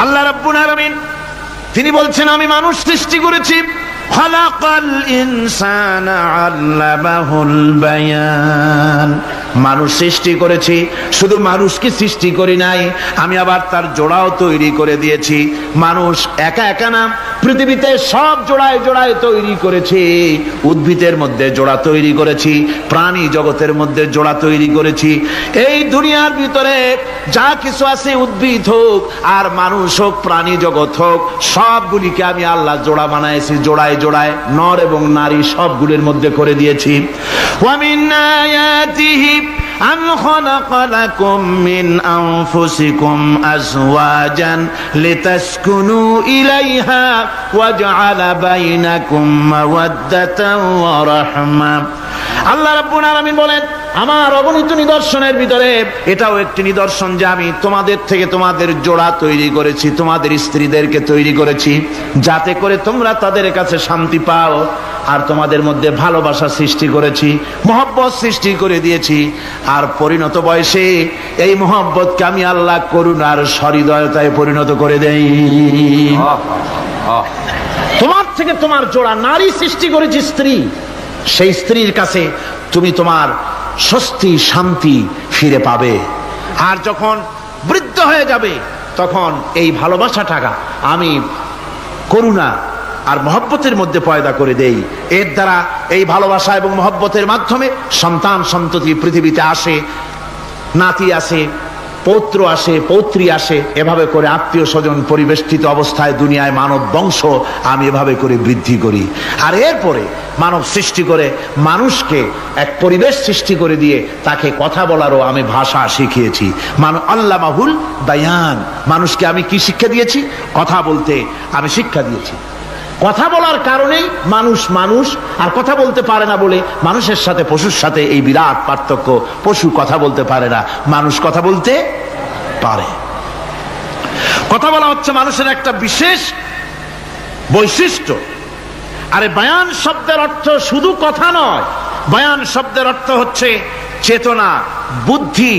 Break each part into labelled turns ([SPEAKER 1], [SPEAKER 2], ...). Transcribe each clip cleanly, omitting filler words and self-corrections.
[SPEAKER 1] আল্লাহ রাব্বুল আলামিন তিনি বলছেন আমি মানুষ সৃষ্টি করেছি, খালাকাল ইনসানা আল্লামাহুল বায়ান। মানুষ সৃষ্টি করেছি, শুধু মানুষকে সৃষ্টি করি নাই, আমি আবার তার জোড়াও তৈরি করে দিয়েছি। মানুষ একা একা না, পৃথিবীতে সব জোড়ায় জোড়ায় তৈরি করেছি। উদ্ভিদের মধ্যে জোড়া তৈরি করেছি, প্রাণী জগতের মধ্যে জোড়া তৈরি করেছি। এই দুনিয়ার ভিতরে যা কিছু আছে, উদ্ভিদ হোক আর মানুষ হোক, প্রাণী জগৎ হোক, সবগুলিকে আমি আল্লাহ জোড়া বানাইছি, জোড়ায় জোড়ায় নর এবং নারী সবগুলির মধ্যে করে দিয়েছি। ওয়া মিন আয়াতিহি আন খালাকা লাকুম মিন আনফুসিকুম আজওয়াজান লিতাসকুনু ইলাইহা ওয়া জাআলা বাইনাকুম মাওয়াদ্দাতান ওয়া রাহমা। আল্লাহ রাব্বুল আলামিন বলেন আমার অগণিত নিদর্শনের ভিতরে এটাও একটি নিদর্শন যে আমি তোমাদের থেকে তোমাদের জোড়া তৈরি করেছি, তোমাদের স্ত্রীদেরকে তৈরি করেছি, যাতে করে তোমরা তাদের কাছে শান্তি পাও। আর তোমাদের মধ্যে ভালোবাসা সৃষ্টি করেছি, মহব্বত সৃষ্টি করে দিয়েছি। আর পরিণত বয়সে এই মহব্বতকে আমি আল্লাহ করুণার সহৃদয়তায় পরিণত করে দেই। তোমার থেকে তোমার জোড়া নারী সৃষ্টি করেছি, স্ত্রী, সেই স্ত্রীর কাছে তুমি তোমার স্বস্তি শান্তি ফিরে পাবে। আর যখন বৃদ্ধ হয়ে যাবে তখন এই ভালোবাসাটাকে আমি করুণা আর মহব্বতের মধ্যে পয়দা করে দেই। এর দ্বারা এই ভালোবাসা এবং মহব্বতের মাধ্যমে সন্তান সন্ততি পৃথিবীতে আসে, নাতি আসে, পৌত্র আসে, পৌত্রী আসে, এভাবে করে আত্মীয় স্বজন পরিবেষ্টিত অবস্থায় দুনিয়ায় মানব বংশ আমি এভাবে করে বৃদ্ধি করি। আর এরপরে মানব সৃষ্টি করে মানুষকে এক পরিবেশ সৃষ্টি করে দিয়ে তাকে কথা বলারও আমি ভাষা শিখিয়েছি। আল্লামাহুল বায়ান, মানুষকে আমি কি শিক্ষা দিয়েছি? কথা বলতে আমি শিক্ষা দিয়েছি। কথা বলার কারণেই মানুষ মানুষ, আর কথা বলতে পারে না বলে মানুষের সাথে পশুর সাথে এই বিরাট পার্থক্য। পশু কথা বলতে পারে না, মানুষ কথা বলতে পারে। কথা বলা হচ্ছে মানুষের একটা বিশেষ বৈশিষ্ট্য। আরে বায়ান শব্দের অর্থ শুধু কথা নয়, বায়ান শব্দের অর্থ হচ্ছে চেতনা, বুদ্ধি,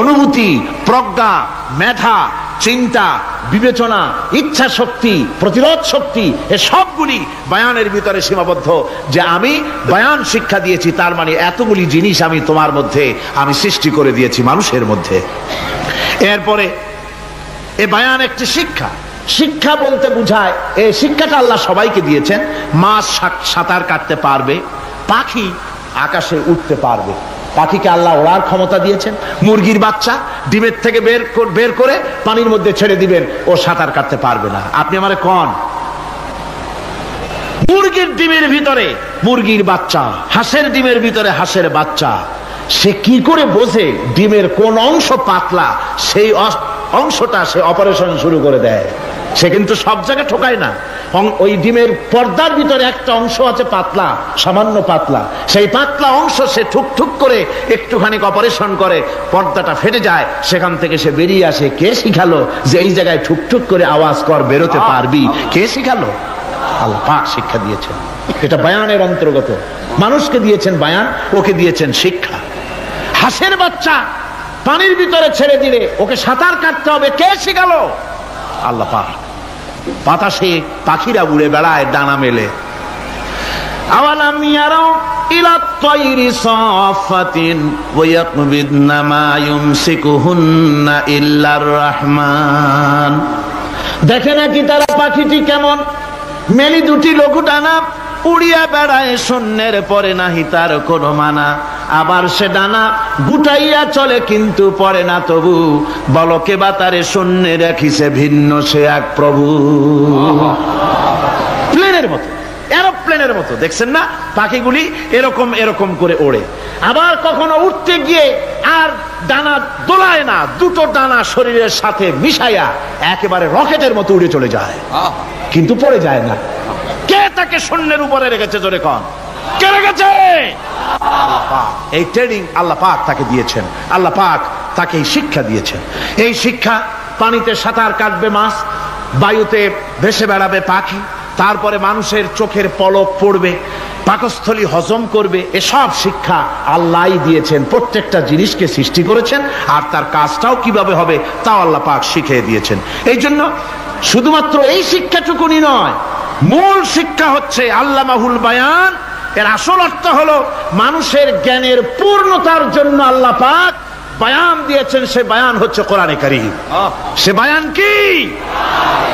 [SPEAKER 1] অনুভূতি, প্রজ্ঞা, মেধা, চিন্তা, বিবেচনা, ইচ্ছা শক্তি, প্রতিরোধ শক্তি, এ সবগুলি বায়ানের ভিতরে সীমাবদ্ধ। যে আমি বায়ান শিক্ষা দিয়েছি, তার মানে এতগুলি জিনিস আমি তোমার মধ্যে আমি সৃষ্টি করে দিয়েছি মানুষের মধ্যে। এরপরে এ বায়ান একটি শিক্ষা। শিক্ষা বলতে বুঝায়, এই শিক্ষাটা আল্লাহ সবাইকে দিয়েছেন। মাছ সাঁতার কাটতে পারবে, পাখি আকাশে উঠতে পারবে, পাখিকে আল্লাহ ওড়ার ক্ষমতা দিয়েছেন। মুরগির বাচ্চা ডিমের থেকে বের করে পানির মধ্যে ছেড়ে দিবেন, ও সাঁতার কাটতে পারবে না। আপনি আমারে কোন মুরগির ডিমের ভিতরে মুরগির বাচ্চা, হাঁসের ডিমের ভিতরে হাঁসের বাচ্চা, সে কি করে বোঝে ডিমের কোন অংশ পাতলা? সেই অংশটা সে অপারেশন শুরু করে দেয়। সে কিন্তু সব জায়গায় ঠোকায় না। ওই ডিমের পর্দার ভিতরে একটা অংশ আছে পাতলা, সামান্য পাতলা, সেই পাতলা অংশ সে ঠুক করে একটুখানি অপারেশন করে, পর্দাটা ফেটে যায়, সেখান থেকে সে বেরিয়ে আসে। কে শিখালো যে এই জায়গায় ঠুক করে আওয়াজ কর, বেরোতে পারবি? কে শিখালো? আল্লাহ পাক শিক্ষা দিয়েছেন। এটা বায়ানের অন্তর্গত। মানুষকে দিয়েছেন বায়ান, ওকে দিয়েছেন শিক্ষা। হাঁসের বাচ্চা পানির ভিতরে ছেড়ে দিলে ওকে সাঁতার কাটতে হবে, কে শিখালো? আল্লাহ পাক। বাতাসে পাখিরা উড়ে বেড়ায় ডানা মেলে। আওয়ালাম ইয়ারাউ ইলা তায়রি সাফাতিন ওয়া ইয়াকবিদনা মা ইউমসিকুহুন্না ইল্লার রহমান। দেখে নাকি তারা পাখিটি কেমন? মেলি দুটি লঘু ডানা, উড়িয়া বেড়ায় শূন্যের পরে নাহি তার কোনো মানা। আবার সে ডানা গুটাইয়া চলে কিন্তু পড়ে না তবু, বলকে বাতারে শূন্যে রাখিছে ভিন্ন সে এক প্রভু। প্লেনের মতো, এরোপ্লেনের মতো, দেখছেন না পাখিগুলি এরকম এরকম করে ওড়ে। আবার কখনো উঠতে গিয়ে আর ডানা দোলায় না, দুটো ডানা শরীরের সাথে মিশাইয়া একেবারে রকেটের মতো উড়ে চলে যায়, কিন্তু পড়ে যায় না। কে তাকে শূন্যের উপরে রেখেছে? জোরে কন, কে রেখেছে? আল্লাহ পাক। এই ট্রেনিং আল্লাহ পাক তাকে দিয়েছেন। আল্লাহ পাক তাকে এই শিক্ষা দিয়েছেন। এই শিক্ষা, পানিতে সাঁতার কাটবে মাছ, বায়ুতে ভেসে বেড়াবে পাখি, তারপরে মানুষের চোখের পলক পড়বে, পাকস্থলী হজম করবে, এসব শিক্ষা আল্লাহই দিয়েছেন। প্রত্যেকটা জিনিসকে সৃষ্টি করেছেন, আর তার কাজটাও কিভাবে হবে তাও আল্লাহ পাক শিখিয়ে দিয়েছেন। এই জন্য শুধুমাত্র এই শিক্ষাটুকুনি নয়, মূল শিক্ষা হচ্ছে আল্লামাহুল বায়ান। এর আসল অর্থ হলো মানুষের জ্ঞানের পূর্ণতার জন্য আল্লাহ পাক বায়ান দিয়েছেন। সে বায়ান হচ্ছে কোরআনে কারীম। সে বায়ান কি?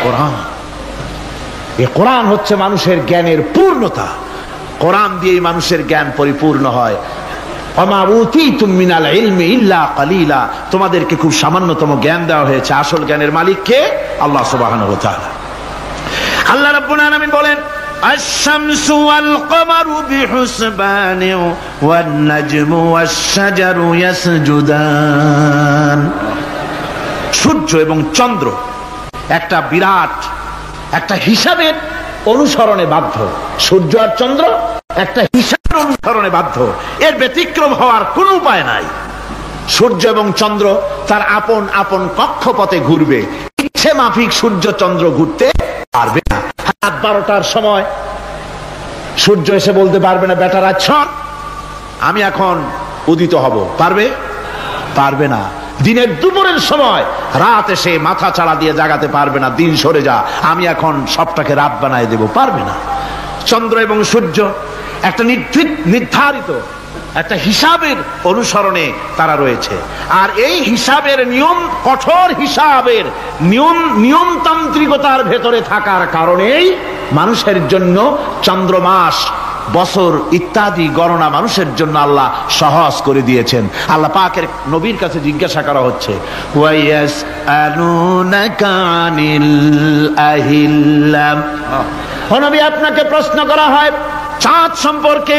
[SPEAKER 1] কোরআন। এই কোরআন হচ্ছে মানুষের জ্ঞানের পূর্ণতা। কোরআন দিয়েই মানুষের জ্ঞান পরিপূর্ণ হয়। ওমা উতীতুম মিনাল ইলমি ইল্লা কালিলা, তোমাদেরকে খুব সামান্যতম জ্ঞান দেওয়া হয়েছে। আসল জ্ঞানের মালিক কে? আল্লাহ সুবহানাহু ওয়া তাআলা। আল্লাহ রাব্বুল আলামিন বলেন, আশ-শামসু ওয়াল কমারু বিহুসবানি ওয়ান নাজমু ওয়াশ-শাজারু ইয়াসজুদান। সূর্য এবং চন্দ্র একটা বিরাট একটা হিসাবের অনুসরণে বাধ্য। সূর্য আর চন্দ্র একটা হিসাবের অনুসরণে বাধ্য, এর ব্যতিক্রম হওয়ার কোনো উপায় নাই। সূর্য এবং চন্দ্র তার আপন আপন কক্ষপথে ঘুরবে, ইচ্ছে মাফিক সূর্য চন্দ্র ঘুরতে পারবে না। রাত 12টার সময় সূর্য এসে বলতে পারবে না, বেটা রাত আমি এখন উদিত হব, পারবে? পারবে না। দিনের দুপুরের সময় রাত এসে মাথা চাড়া দিয়ে জাগাতে পারবে না, দিন সরে যা, আমি এখন সবটাকে রাত বানায় দেব, পারবে না। চন্দ্র এবং সূর্য একটা নির্ধারিত একটা হিসাবের অনুসরণে তারা রয়েছে। আর এই হিসাবের নিয়ম, কঠোর হিসাবের নিয়মতান্ত্রিকতার ভেতরে থাকার কারণেই মানুষের জন্য চন্দ্র, মাস, বছর ইত্যাদি গণনা মানুষের জন্য আল্লাহ সহজ করে দিয়েছেন। আল্লাহ পাকের নবীর কাছে জিজ্ঞাসা করা হচ্ছে, ওয়ায়াসআলুনাকা আনিল আহিল্লাম। ও নবী, আপনাকে প্রশ্ন করা হয় চাঁদ সম্পর্কে।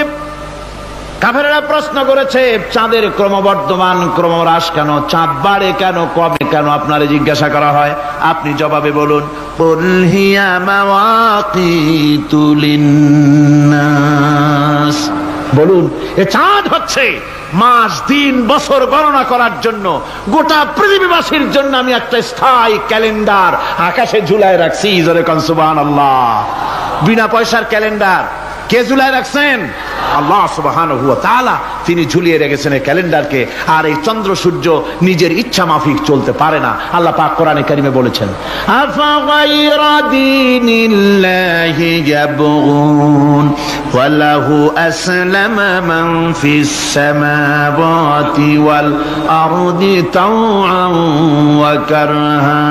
[SPEAKER 1] কাফেররা প্রশ্ন করেছে, চাঁদের ক্রমবর্ধমান ক্রমহ্রাস কেন? চাঁদ বাড়ে কেন, কমে কেন? আপনারে জিজ্ঞাসা করা হয়, আপনি জবাবে বলুন, কুল হিয়া মাওয়াকিতু লিন্নাস। বলুন, এ চাঁদ হচ্ছে মাস, দিন, বছর গণনা করার জন্য, গোটা পৃথিবীবাসীর জন্য আমি একটা স্থায়ী ক্যালেন্ডার আকাশে ঝুলায় রাখছি। জোরে কোন সুবহানাল্লাহ। বিনা পয়সার ক্যালেন্ডার কে ঝুলায় রাখছেন? আল্লাহ সুবহানাহু ওয়া তাআলা। তিনি ঝুলিয়ে রেখেছেন এই ক্যালেন্ডারকে। আর এই চন্দ্র সূর্য নিজের ইচ্ছা মাফিক চলতে পারে না। আল্লাহ পাক কোরআনে কারিমে বলেছেন, আফা গায়রা দীনিল্লাহি ইয়াবগুন ওয়া লাহু আসলামা মান ফিস সামাওয়াতি ওয়াল আরদি তাওআন ওয়া কারহা।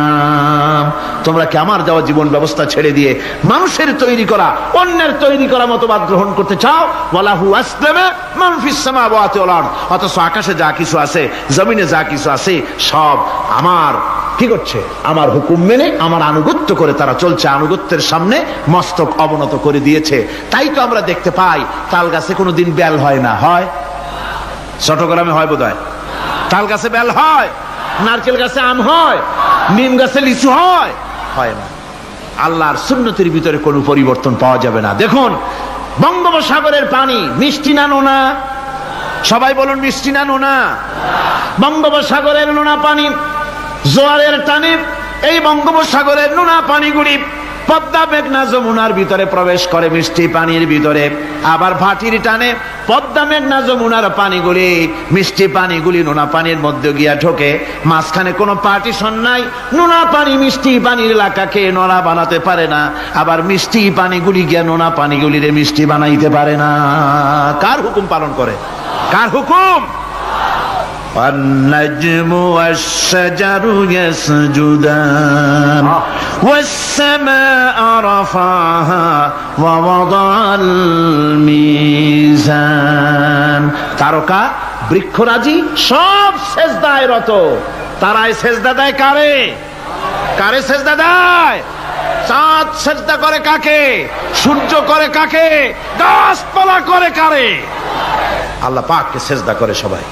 [SPEAKER 1] তোমরা কি আমার দেওয়া জীবন ব্যবস্থা ছেড়ে দিয়ে মানুষের তৈরি করা, অন্যের তৈরি করা মতবাদ গ্রহণ করতে চাও? ওয়ালাহু আসলামা মান ফিস সামাওয়াতি ওয়াল আরদ। অথচ আকাশে যা কিছু আছে, জমিনে যা কিছু আছে, সব আমার কি করছে? আমার হুকুম মেনে, আমার আনুগত্য করে তারা চলছে। আনুগত্যের সামনে মস্তক অবনত করে দিয়েছে। তাই তো আমরা দেখতে পাই তাল গাছে কোনোদিন বেল হয় না। হয়? চট্টগ্রামে হয় বোধহয়। তাল গাছে বেল হয়? নারকেল গাছে আম হয়? নিম গাছে লিচু হয়? হয় না। আল্লাহর সুন্নতের ভিতরে কোনো পরিবর্তন পাওয়া যাবে না। দেখুন, বঙ্গোপসাগরের পানি মিষ্টি না নোনা? সবাই বলুন, মিষ্টি না নোনা? বঙ্গোপসাগরের নোনা পানি জোয়ারের টানে এই বঙ্গোপসাগরের নোনা পানিগুলি পদ্মা, মেঘনা, যমুনার ভিতরে প্রবেশ করে মিষ্টি পানির ভিতরে। আবার ভাটির টানে পদ্মা, মেঘনা, যমুনার পানিগুলি, মিষ্টি পানিগুলি নোনা পানির মধ্যে গিয়া ঢোকে। মাঝখানে কোনো পার্টিশন নাই। নোনা পানি মিষ্টি পানির এলাকাকে নোনা বানাতে পারে না, আবার মিষ্টি পানিগুলি গিয়া নোনা পানিগুলিরে মিষ্টি বানাইতে পারে না। কার হুকুম পালন করে? কার হুকুম? والنجم والشجر يسجدان والسماء رفعها ووضع الميزان। তারকা, বৃক্ষরাজি সব সেজদায় রত। তারাই সেজদা দেয় কারে? কারে সেজদা দেয়? চাঁদ সেজদা করে কাকে? সূর্য করে কাকে? গাছপালা করে কারে? আল্লাহ পাককে সেজদা করে সবাই।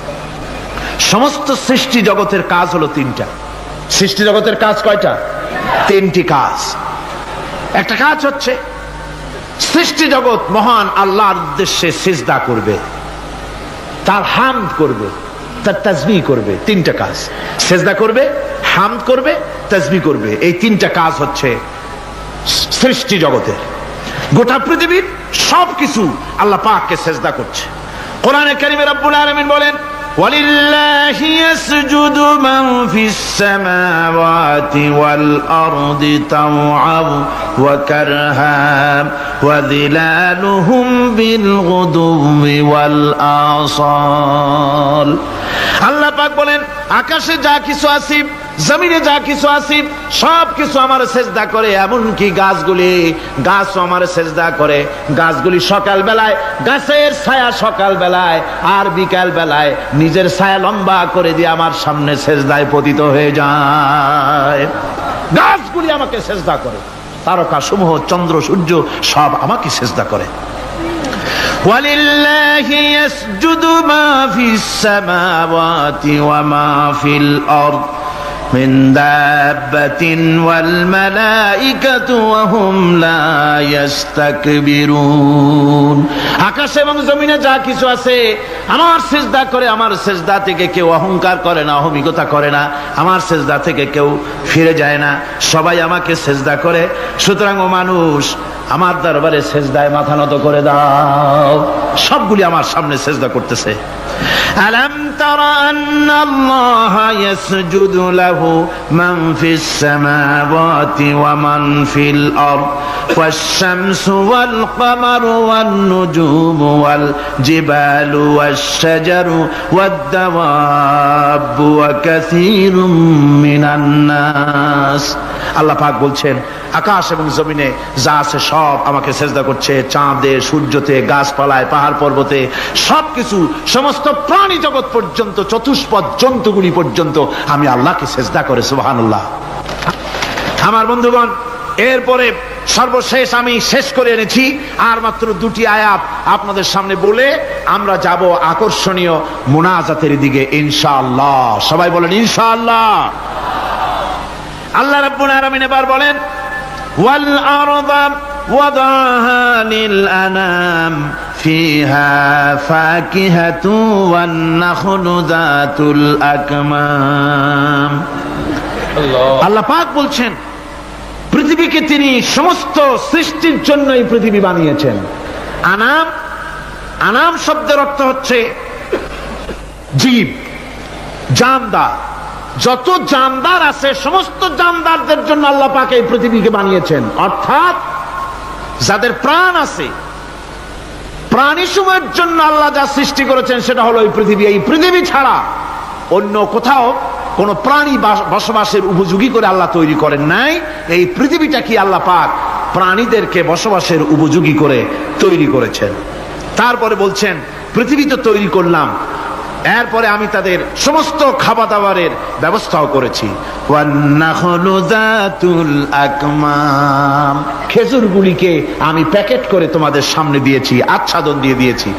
[SPEAKER 1] সমস্ত সৃষ্টি জগতের কাজ হলো তিনটা। সৃষ্টি জগতের কাজ কয়টা? তিনটি কাজ। একটা কাজ হচ্ছে সৃষ্টি জগৎ মহান আল্লাহর উদ্দেশ্যে সিজদা করবে, তার হামদ করবে, তার তাসবিহ করবে। তিনটা কাজ। সিজদা করবে, হামদ করবে, তাসবিহ করবে। এই তিনটা কাজ হচ্ছে সৃষ্টি জগতের। গোটা পৃথিবীর সবকিছু আল্লাহ পাককে সিজদা করছে। কোরআনে কারীমে রব্বুল আলামিন বলেন, ওয়ালিল্লাহি ইয়াসজুদু মান ফিস সামাওয়াতি ওয়াল আরদি তাওআন ওয়া কারহা ওয়া যিলালুহুম বিল গুদুবি ওয়াল আসাল। আল্লাহ পাক বলেন, আকাশে যা কিছু আছে, জমিনে যা কিছু আছে, সব কিছু আমার সেজদা করে। এমনকি গাছগুলি, গাছও আমার সেজদা করে। গাছগুলি সকাল বেলায়, গাছের ছায়া সকাল বেলায় আর বিকাল বেলায় নিজের ছায়া লম্বা করে দিয়ে আমার সামনে সেজদায় পতিত হয়ে যায়। গাছগুলি আমাকে সেজদা করে, তারকা সমূহ, চন্দ্র সূর্য সব আমাকে সেজদা করে। ওয়ালিল্লাহি ইয়াসজুদু মা ফিস সামাওয়াতি ওয়া মা ফিল আরদ মিন দাব্বাতিন ওয়াল মালাইকাতু ওয়া হুম লা ইস্তাকবিরুন। আকাশ এবং জমিনে যা কিছু আছে আমার সিজদা করে। আমার সিজদা থেকে কেউ অহংকার করে না, অহমিকতা করে না। আমার সিজদা থেকে কেউ ফিরে যায় না, সবাই আমাকে সিজদা করে। সুতরাং ও মানুষ, আমার দরবারে সিজদায় মাথা নত করে দাও। সবগুলি আমার সামনে সিজদা করতেছে। আলাম তারা আন্নাল্লাহা ইয়াসজুদু লাহু মান ফিস সামাওয়াতি ওয়া মান ফিল আরদ ওয়াশ শামসু ওয়াল কামারু ওয়ান নুজুমু ওয়াল জিবালু ওয়াশ শাজারু ওয়াদ দাওয়াবু ওয়া কাসীরুম মিনান নাস। আল্লাহ পাক বলছেন, আকাশ এবং জমিনে যা আছে সব আমাকে সিজদা করছে। চাঁদে, সূর্যতে, গাছপালায়, পাহাড় পর্বতে সবকিছু, সমস্ত প্রাণী জগৎ পর্যন্ত, চতুষ্পদ জন্তুগুলি পর্যন্ত আমি আল্লাহকে সিজদা করে। সুবহানাল্লাহ। আমার বন্ধুগণ, এরপরে সর্বশেষ আমি শেষ করে এনেছি আর মাত্র দুটি আয়াত আপনাদের সামনে বলে আমরা যাব আকর্ষণীয় মুনাজাতের দিকে ইনশাআল্লাহ। সবাই বলেন ইনশাআল্লাহ। আল্লাহ রাব্বুল আলামিন এবার বলেন, ওয়াল আরদা ওয়াদাহা লিল আনাম ফিহা ফাকিহাতু ওয়ান নাখলু যাতুল আকমাম। আল্লাহ পাক বলছেন, পৃথিবীকে তিনি সমস্ত সৃষ্টির জন্য এই পৃথিবী বানিয়েছেন। আনাম, আনাম শব্দের অর্থ হচ্ছে জীব, জানদার। যত জানদার আছে সমস্ত জানদারদের জন্য আল্লাহ পাক এই পৃথিবীকে বানিয়েছেন। অর্থাৎ যাদের প্রাণ আছে, প্রাণী সময়ের জন্য আল্লাহ যা সৃষ্টি করেছেন সেটা হলো এই পৃথিবী। এই পৃথিবী ছাড়া অন্য কোথাও কোন প্রাণী বসবাসের উপযোগী করে আল্লাহ তৈরি করেন নাই। এই পৃথিবীটা কি আল্লাহ পাক প্রাণীদেরকে বসবাসের উপযোগী করে তৈরি করেছেন। তারপরে বলছেন, পৃথিবী তো তৈরি করলাম, এরপরে আমি তাদের সমস্ত খাবার দাবারের ব্যবস্থাও করেছি। খেজুরগুলিকে আমি প্যাকেট করে তোমাদের সামনে দিয়েছি, আচ্ছাদন দিয়ে দিয়েছি।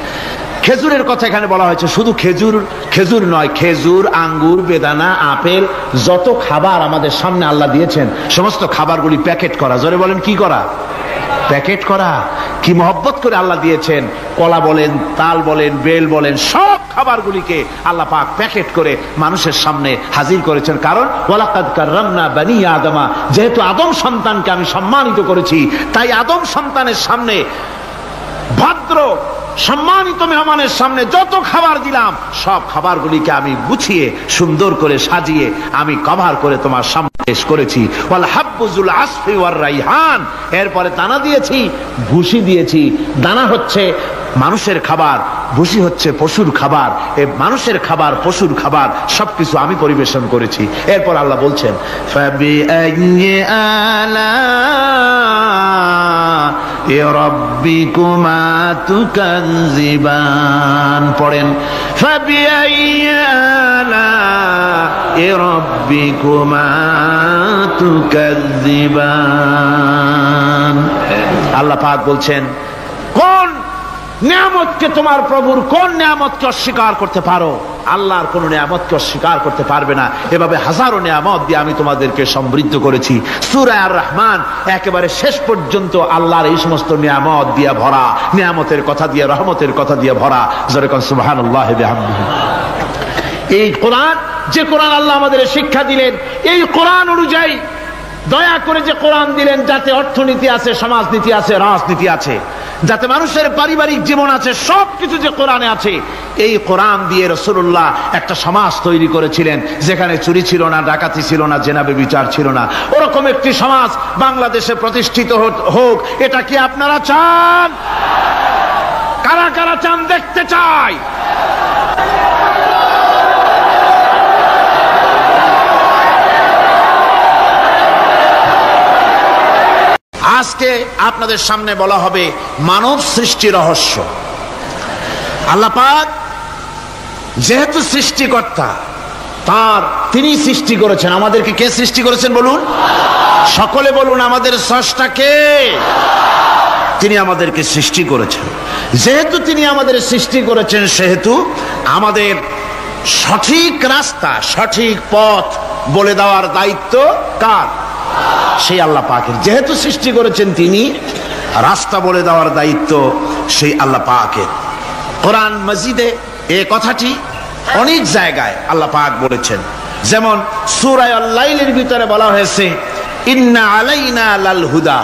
[SPEAKER 1] খেজুরের কথা এখানে বলা হয়েছে, শুধু খেজুর খেজুর নয়, খেজুর, আঙ্গুর, বেদানা, আপেল, যত খাবার আমাদের সামনে আল্লাহ দিয়েছেন সমস্ত খাবারগুলি প্যাকেট করা। জোরে বলেন, কি করা? প্যাকেট করা। কি মহব্বত করে আল্লাহ দিয়েছেন। কলা বলেন, তাল বলেন, বেল বলেন, সব খাবারগুলিকে আল্লাহ পাক প্যাকেট করে মানুষের সামনে হাজির করেছেন। কারণ ওয়ালাকাদ কাররামনা বানি আদমা, যেহেতু আদম সন্তানকে আমি সম্মানিত করেছি, তাই আদম সন্তানের সামনে, ভদ্র সম্মানিত মেহমানের সামনে যত খাবার দিলাম সব খাবারগুলিকে আমি গুছিয়ে সুন্দর করে সাজিয়ে আমি কভার করে তোমার সামনে পেশ করেছি। ওয়াল হাব্বুজুল আসফি ওয়ার রাইহান, এরপরে দানা দিয়েছি, ভুসি দিয়েছি। দানা হচ্ছে মানুষের খাবার, ভুসি হচ্ছে পশুর খাবার। এই মানুষের খাবার, পশুর খাবার সবকিছু আমি পরিবেশন করেছি। এরপর আল্লাহ বলছেন, ফাবিআইয়ি আলা'i রাব্বিকুমা তুকাযযিবান। পড়েন, ফাবিআইয়ি আলা'i রাব্বিকুমা তুকাযযিবান। আল্লাহ পাক বলছেন, কোন নিয়ামতকে, তোমার প্রভুর কোন নিয়ামতকে অস্বীকার করতে পারো? আল্লাহর কোন নিয়ামতকে অস্বীকার করতে পারবে না। এভাবে হাজারো নিয়ামত দিয়ে আমি তোমাদেরকে সমৃদ্ধ করেছি। সূরা আর রহমান একেবারে শেষ পর্যন্ত আল্লাহর এই সমস্ত নিয়ামত দিয়ে ভরা, নিয়ামতের কথা দিয়ে, রহমতের কথা দিয়ে ভরা। জোরে কোন সুবহানাল্লাহ বিহামদিহি। এই কোরআন, যে কোরআন আল্লাহ আমাদের শিক্ষা দিলেন, এই কোরআন অনুযায়ী দয়া করে যে কোরআন দিলেন, যাতে অর্থনীতি আছে, সমাজনীতি আছে, রাজনীতি আছে, যাতে মানুষের পারিবারিক জীবন আছে, সবকিছু যে কোরআনে আছে, এই কোরআন দিয়ে রাসূলুল্লাহ একটা সমাজ তৈরি করেছিলেন যেখানে চুরি ছিল না, ডাকাতি ছিল না, জেনা ব্যভিচার ছিল না। ওরকম একটি সমাজ বাংলাদেশে প্রতিষ্ঠিত হোক, এটা কি আপনারা চান? কারা কারা চান? দেখতে চাই। আজকে আপনাদের সামনে বলা হবে মানব সৃষ্টি রহস্য। আল্লাহ পাক যেহেতু সৃষ্টিকর্তা, তিনি সৃষ্টি করেছেন। আমাদেরকে কে সৃষ্টি করেছেন বলুন? সকলে বলুন, আমাদের স্রষ্টা কে? তিনি আমাদেরকে সৃষ্টি করেছেন। যেহেতু তিনি আমাদের সৃষ্টি করেছেন, সেহেতু আমাদের সঠিক রাস্তা, সঠিক পথ বলে দেওয়ার দায়িত্ব কার? সেই আল্লাহ পাকের। যেহেতু সৃষ্টি করেছেন তিনি, রাস্তা বলে দেওয়ার দায়িত্ব সেই আল্লাহ পাকের। কোরআন মাজিদে এই কথাটি অনেক জায়গায় আল্লাহ পাক বলেছেন। যেমন সূরা আল-লাইলের ভিতরে বলা হয়েছে, ইন্না আলাইনা লাল হুদা,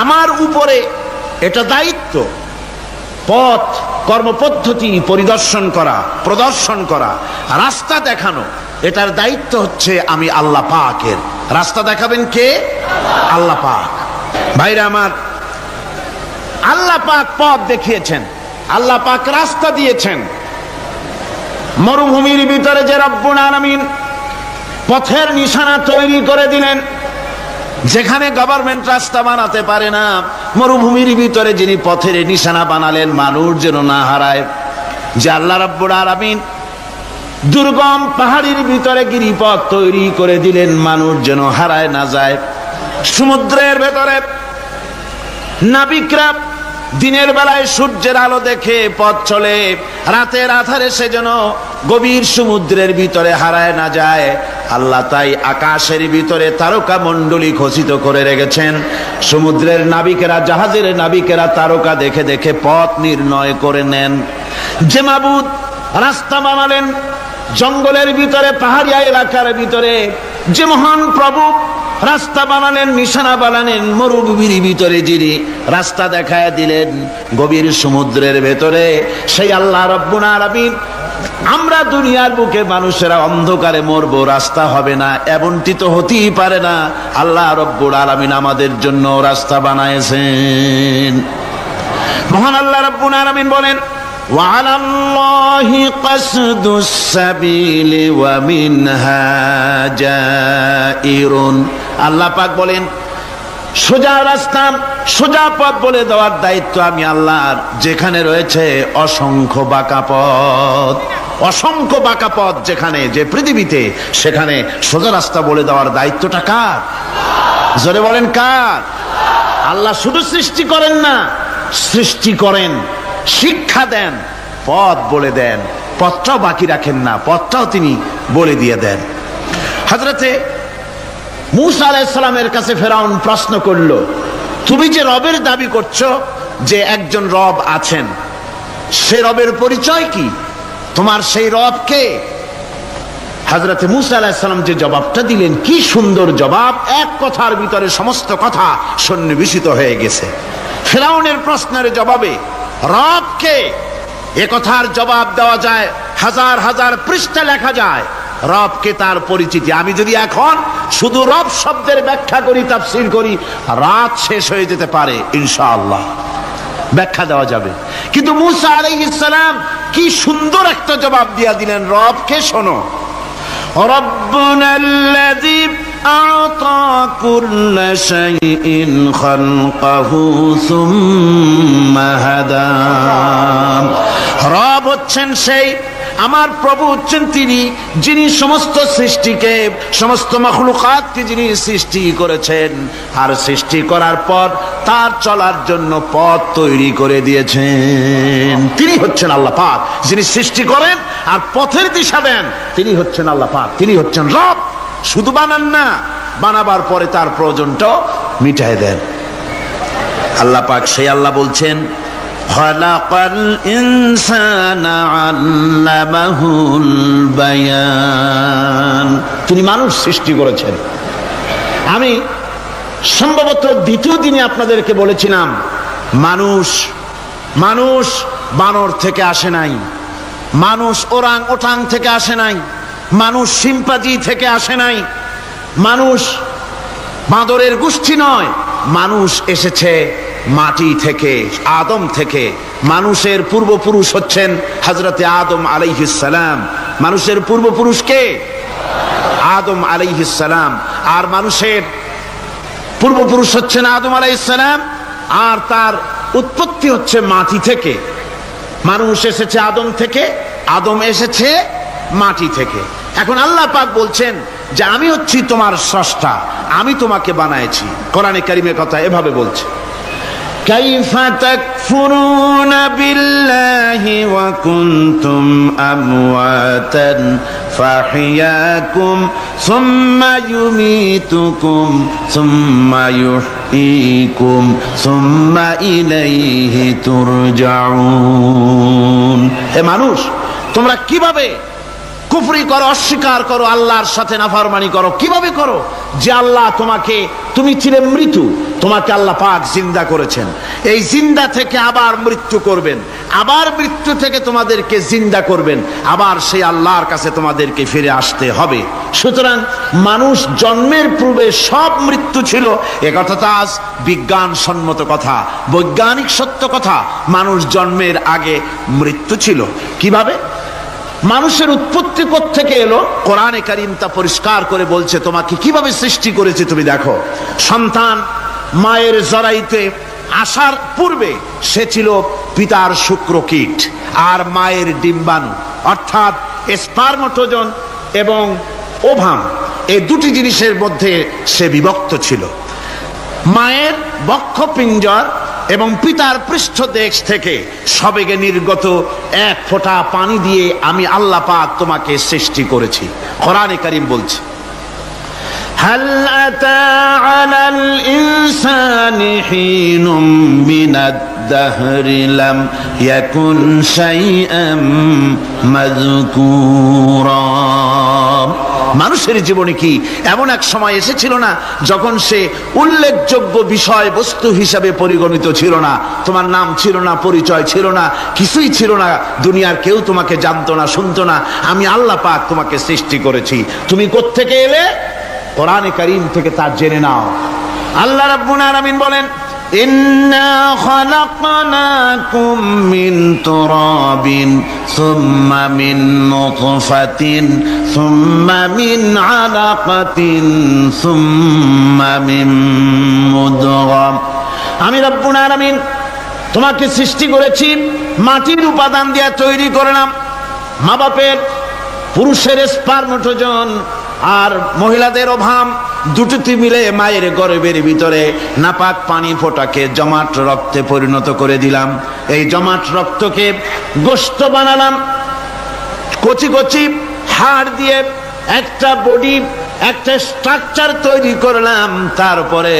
[SPEAKER 1] আমার উপরে এটা দায়িত্ব, পথ কর্মপদ্ধতি পরিদর্শন করা, প্রদর্শন করা, রাস্তা দেখানো, এটার দায়িত্ব হচ্ছে আমি আল্লাহ পাকের। রাস্তা দেখাবেন কে? আল্লাহ পাক। ভাইরা আমার, আল্লাহ পাক পথ দেখিয়েছেন, আল্লাহ পাক রাস্তা দিয়েছেন। মরুভূমির ভিতরে যে রব্বুল আলামিন পথের নিশানা তৈরি করে দিলেন, যেখানে গভর্নমেন্ট রাস্তা বানাতে পারে না, মরুভূমির ভিতরে যিনি পথের নিশানা বানালেন মানুষ যেন না হারায়, যে আল্লাহ রাব্বুল আলামিন দুর্গম পাহাড়ির ভিতরে গিরিপথ তৈরি করে দিলেন মানুষ যেন হারায় না যায়। সমুদ্রের ভেতরে নাবিকরা দিনের বেলায় সূর্যের আলো দেখে পথ চলে, রাতের আধারে সে যেন গভীর সমুদ্রের ভিতরে হারায় না যায়। আল্লাহ তাই আকাশের ভিতরে তারকা মণ্ডলী খচিত করে রেখেছেন। সমুদ্রের নাবিকেরা, জাহাজের নাবিকেরা তারকা দেখে দেখে পথ নির্ণয় করে নেন। যে মাবুদ রাস্তা বানালেন জঙ্গলের ভিতরে, পাহাড়িয়া এলাকার ভিতরে, যে মহান প্রভু রাস্তা বানালেন, নিশানা বানালেন, মরুভূমির ভিতরে যিনি রাস্তা দেখায় দিলেন গভীর সমুদ্রের ভেতরে, সেই আল্লাহ রাব্বুল আলামিন। আমরা দুনিয়ার বুকে মানুষেরা অন্ধকারে মরবো, রাস্তা হবে না, এমনটি তো হতেই পারে না। আল্লাহ রাব্বুল আলামিন আমাদের জন্য রাস্তা বানাইছেন। মহান আল্লাহ রাব্বুল আলামিন বলেন, وعلى الله قصد السبيل ومنها جائر। আল্লাহ পাক বলেন, সোজা রাস্তা, সোজা পথ বলে দেওয়ার দায়িত্ব আমি আল্লাহর। যেখানে রয়েছে অসংখ্য বাঁকা পথ, অসংখ্য বাঁকা পথ যেখানে, যে পৃথিবীতে, সেখানে সোজা রাস্তা বলে দেওয়ার দায়িত্বটা কার? জোরে বলেন কার? আল্লাহ শুধু সৃষ্টি করেন না, সৃষ্টি করেন, শিক্ষা দেন, পথ বলে দেন, পথটাও বাকি রাখেন না, পথটাও তিনি বলে দিয়ে দেন। হযরতে মূসা আলাইহিস সালামের কাছে ফেরাউন প্রশ্ন করল, তুমি যে রবের দাবি করছো, যে একজন রব আছেন, সে রবের পরিচয় কি? তোমার সেই রব কে? হযরতে মূসা আলাইহিস সালাম যে জবাবটা দিলেন, কি সুন্দর জবাব! এক কথার ভিতরে সমস্ত কথা সন্নিবেশিত হয়ে গেছে। ফেরাউনের প্রশ্নের জবাবে রব কে, এ কথার জবাব দেওয়া যায়, হাজার হাজার পৃষ্ঠা লেখা যায়। রবকে, তার পরিচিতি। আমি যদি এখন শুধু রব শব্দের ব্যাখ্যা করি, তাফসীর করি, রাত শেষ হয়ে যেতে পারে, ইনশাআল্লাহ ব্যাখ্যা দেওয়া যাবে। কিন্তু মূসা আলাইহিস সালাম কি সুন্দর একটা জবাব দিয়া দিলেন রবকে। শোনো, রব্বুনাল্লাযী আ'তা কুল্লা শাইইন খালকাহু সুম্মা হাদা। রব হচ্ছেন সেই, আমার প্রভু হচ্ছেন তিনি, যিনি সমস্ত সৃষ্টিকে, সমস্ত মাখলুকাতকে যিনি সৃষ্টি করেছেন, আর সৃষ্টি করার পর তার চলার জন্য পথ তৈরি করে দিয়েছেন। তিনি হচ্ছেন আল্লাহ পাক, যিনি সৃষ্টি করেন আর পথের দিশা দেন। তিনি হচ্ছেন আল্লাহ পাক, তিনি হচ্ছেন রব। শুধু বানান না, বানাবার পরে তার প্রয়োজনটাও মিটায় দেন। আল্লাহ পাক সেই আল্লাহ বলছেন, খালাকাল ইনসানা আল্লামাহুল বায়ান। তিনি মানুষ সৃষ্টি করেছেন, আমি সম্ভবত দ্বিতীয় দিনে আপনাদেরকে বলেছিলাম, মানুষ বানর থেকে আসে নাই, মানুষ ওরাং ওটাং থেকে আসে নাই, মানুষ শিম্পাজি থেকে আসে নাই, মানুষ বাঁদরের গোষ্ঠী নয়, মানুষ এসেছে মাটি থেকে, আদম থেকে। মানুষের পূর্বপুরুষ হচ্ছেন হযরতে আদম আলাইহিস সালাম। মানুষের পূর্বপুরুষ কে? আদম আলাইহিস সালাম। আর মানুষের পূর্বপুরুষ হচ্ছেন আদম আলাইহিস সালাম, আর তার উৎপত্তি হচ্ছে মাটি থেকে। মানুষ এসেছে আদম থেকে, আদম এসেছে মাটি থেকে। এখন আল্লাহ পাক বলছেন যে আমি হচ্ছি তোমার স্রষ্টা, আমি তোমাকে বানাইছি। কোরআনে কারীমে কথা এভাবে বলছে, কাইফা তাকফুরুনা বিল্লাহি ওয়া কুনতুম আমওয়াতান ফাহিয়াকুম সুম্মা ইউমীতুকুম সুম্মা ইউহয়ীকুম সুম্মা ইলাইহি তুরজাউন। হে মানুষ, তোমরা কিভাবে কুফরি করো, অস্বীকার করো, আল্লাহর সাথে নাফরমানি করো? কিভাবে করো? যে আল্লাহ তুমি ছিলে মৃত্যু, তোমাকে আল্লাহ পাক জিন্দা করেছেন। এই জিন্দা থেকে আবার মৃত্যু করবেন, আবার মৃত্যু থেকে তোমাদেরকে জিন্দা করবেন, আবার সেই আল্লাহর কাছে তোমাদেরকে ফিরে আসতে হবে। সুতরাং মানুষ জন্মের পূর্বে সব মৃত্যু ছিল, একথা তো আজ বিজ্ঞান সম্মত কথা, বৈজ্ঞানিক সত্য কথা। মানুষ জন্মের আগে মৃত্যু ছিল। কিভাবে? মানুষের উৎপত্তি থেকে এলো, কোরআনে কারীম তা পরিষ্কার করে বলছে। তোমাকে কিভাবে সৃষ্টি করেছে তুমি দেখো। সন্তান মায়ের জরায়ুতে আসার পূর্বে সে ছিল পিতার শুক্রকীট আর মায়ের ডিম্বাণু, অর্থাৎ স্পার্মটোজন এবং ওভাম, এই দুটি জিনিসের মধ্যে সে বিভক্ত ছিল। মায়ের বক্ষপিঞ্জর এবং পিতার পৃষ্ঠদেশ থেকে সবেগে নির্গত এক ফোঁটা পানি দিয়ে আমি আল্লাহ পাক তোমাকে সৃষ্টি করেছি। কোরআনে কারীম বলছে, হাল আতা আলাল ইনসানি হিনুম মিনাদ দাহরি লাম ইয়াকুন শাইআম মাযকুরা। মানুষের জীবনে কি এমন এক সময় এসেছিল না যখন সে উল্লেখযোগ্য বিষয় বস্তু হিসাবে পরিগণিত ছিল না? তোমার নাম ছিল না, পরিচয় ছিল না, কিছুই ছিল না, দুনিয়ার কেউ তোমাকে জানতো না, শুনতো না। আমি আল্লাহ পাক তোমাকে সৃষ্টি করেছি। তুমি কোত্থেকে এলে? কোরআনে কারীম থেকে তা জেনে নাও। আল্লাহ রাব্বুল আলামিন বলেন, ইন্না খালাকনাকুম মিন তুরাবিন সুম্মা মিন নুতফাতিন সুম্মা মিন আলাকাতিন সুম্মা মিন মুদগা। আমি রব্বুল আলামিন তোমাকে সৃষ্টি করেছি, মাটির উপাদান দিয়ে তৈরি করলাম। মা বাপের, পুরুষের স্পার্মটোজন আর মহিলাদের ওভাম দুটোতে মিলে মায়ের গর্ভের ভিতরে নাপাক পানি ফোঁটাকে জমাট রক্তে পরিণত করে দিলাম। এই জমাট রক্তকে গোশত বানালাম, কচি কচি হাড় দিয়ে একটা বডি, একটা স্ট্রাকচার তৈরি করলাম। তারপরে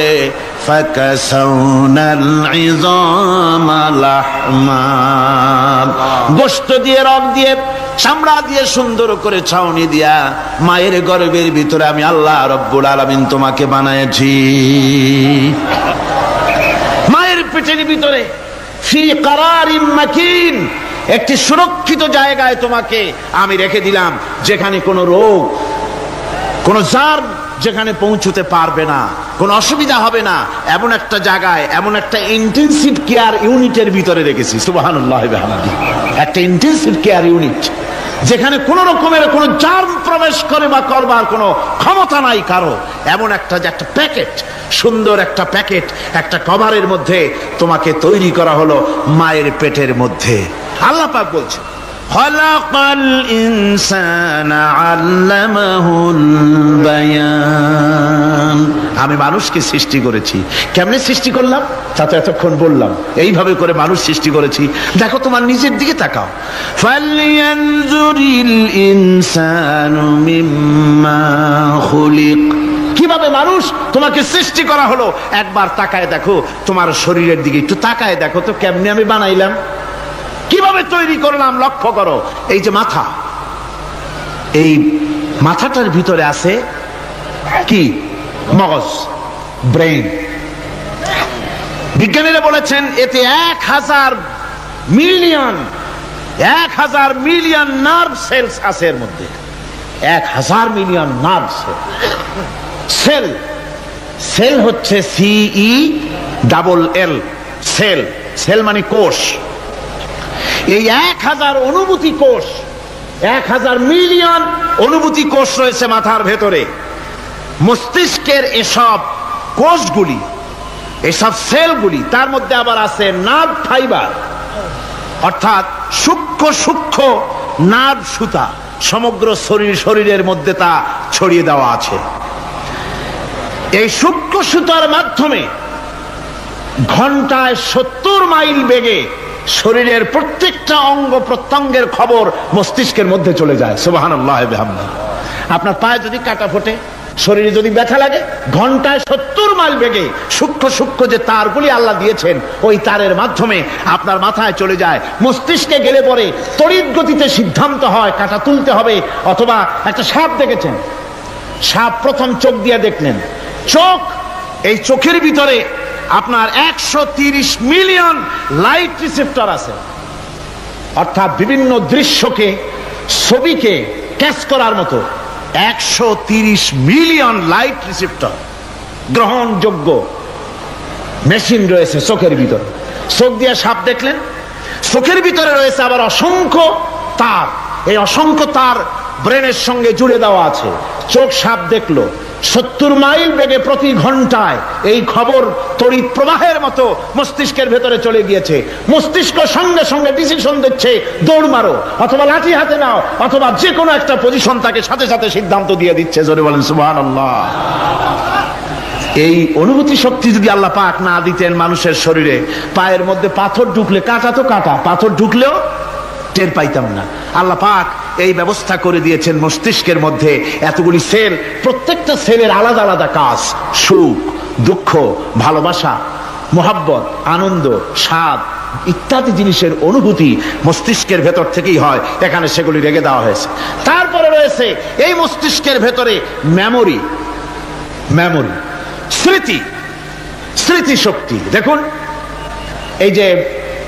[SPEAKER 1] ফাকাসাউনাল ইযামা লাহমা, গোশত দিয়ে, রক দিয়ে, চামড়া দিয়ে সুন্দর করে ছাউনি দিয়া মায়ের গর্ভের ভিতরে আমি আল্লাহ রব্বুল আলামিন তোমাকে বানাইছি। মায়ের পেটের ভিতরে ফি কারারিম মাকিন, একটি সুরক্ষিত জায়গায় তোমাকে আমি রেখে দিলাম, যেখানে কোনো রোগ, কোনো জার যেখানে পৌঁছতে পারবে না, কোনো অসুবিধা হবে না। এমন একটা জায়গায়, এমন একটা ইন্টেনসিভ কেয়ার ইউনিটের ভিতরে রেখেছি। সুবহানাল্লাহ ওয়া বিহামদিহি। একটা ইন্টেনসিভ কেয়ার ইউনিট, যেখানে কোন রকমের কোনো জার্ম প্রবেশ করে বা করবার কোনো ক্ষমতা নাই কারো। এমন একটা যে একটা প্যাকেট, সুন্দর একটা প্যাকেট, একটা কভারের মধ্যে তোমাকে তৈরি করা হলো মায়ের পেটের মধ্যে। আল্লাহ পাক বলছে, খালাকাল ইনসানা আল্লামাহুল বায়ান। আমি মানুষকে সৃষ্টি করেছি। কেমনে সৃষ্টি করলাম তা তো এতক্ষণ বললাম। এইভাবে করে মানুষ সৃষ্টি করেছি। দেখো, তোমার নিজের দিকে তাকাও। ফালয়ানজুরিল ইনসানু মিম্মা খুলিক। কিভাবে মানুষ তোমাকে সৃষ্টি করা হলো একবার তাকায় দেখো, তোমার শরীরের দিকে একটু তাকায় দেখো তো কেমনে আমি বানাইলাম, কিভাবে তৈরি করলাম। লক্ষ্য করো, এই যে মাথা, এই মাথাটার ভিতরে আছে কি? মগজ, ব্রেইন। বিজ্ঞানীরা বলেছেন এতে 1000 মিলিয়ন নার্ভ সেলস আছে এর মধ্যে। 1000 মিলিয়ন নার্ভ সেল। সেল হচ্ছে CELL, সেল। সেল মানে কোষ। এই 1000 অনুভূতি কোষ, 1000 মিলিয়ন অনুভূতি কোষ রয়েছে মাথার ভেতরে। মস্তিষ্কের এসব কোষগুলি, এসব সেলগুলি, তার মধ্যে আবার আছে নার্ভ ফাইবার, অর্থাৎ সূক্ষ্ম নার্ভ সুতা সমগ্র শরীরের মধ্যে তা ছড়িয়ে দেওয়া আছে। এই সূক্ষ্ম সুতার মাধ্যমে ঘন্টায় 70 মাইল বেগে শরীরের প্রত্যেকটা অঙ্গ প্রত্যঙ্গের খবর মস্তিষ্কের মধ্যে চলে যায়। সুবহানাল্লাহ ওয়া বিহামদিহি। আপনার পায়ে যদি কাটা ফোটে, শরীরে যদি ব্যথা লাগে, ঘন্টায় 70 মাইল বেগে সূক্ষ্ম যে তারগুলি আল্লাহ দিয়েছেন, ওই তারের মাধ্যমে আপনার মাথায় চলে যায়। মস্তিষ্কে গেলে পরে তড়িৎ গতিতে সিদ্ধান্ত হয় কাটা তুলতে হবে। অথবা একটা সাপ দেখেছেন, সাপ প্রথম চোখ দিয়ে দেখলেন, চোখ, এই চোখের ভিতরে আপনার 130 মিলিয়ন লাইট রিসেপ্টর আছে, অর্থাৎ বিভিন্ন দৃশ্যকে, ছবিকে ক্যাচ করার মতো 130 মিলিয়ন লাইট রিসেপ্টর গ্রহণযোগ্য মেশিন রয়েছে চোখের ভিতরে। চোখ দিয়ে সাপ দেখলেন, চোখের ভিতরে রয়েছে আবার অসংখ্য তার। এই অসংখ্য তার ব্রেনের সঙ্গে জুড়ে দেওয়া আছে। চোখ সাপ দেখলো, 70 মাইল বেগে প্রতি ঘন্টায় এই খবর তড়িৎ প্রবাহের মতো মস্তিষ্কের ভেতরে চলে গিয়েছে। মস্তিষ্ক সঙ্গে সঙ্গে ডিসিশন দিচ্ছে, দৌড় মারো, অথবা লাঠি হাতে নাও, অথবা যে কোনো একটা পজিশন তাকে সাথে সাথে সিদ্ধান্ত দিয়ে দিচ্ছে। জোরে বলেন সুবহানাল্লাহ। এই অনুভূতি শক্তি যদি আল্লাহ পাক না দিতেন মানুষের শরীরে, পায়ের মধ্যে পাথর ঢুকলে, কাটা তো কাটা, পাথর ঢুকলেও টের পাইতাম না। আল্লাহ পাক এই ব্যবস্থা করে দিয়েছেন মস্তিষ্কের মধ্যে এতগুলি সেল, প্রত্যেকটা সেলের আলাদা আলাদা কাজ। সুখ, দুঃখ, ভালোবাসা, মোহাব্বত, আনন্দ, স্বাদ ইত্যাদি জিনিসের অনুভূতি মস্তিষ্কের ভেতর থেকেই হয়। এখানে সেগুলি রেখে দেওয়া হয়েছে। তারপরে রয়েছে এই মস্তিষ্কের ভেতরে মেমোরি, স্মৃতি শক্তি। দেখুন, এই যে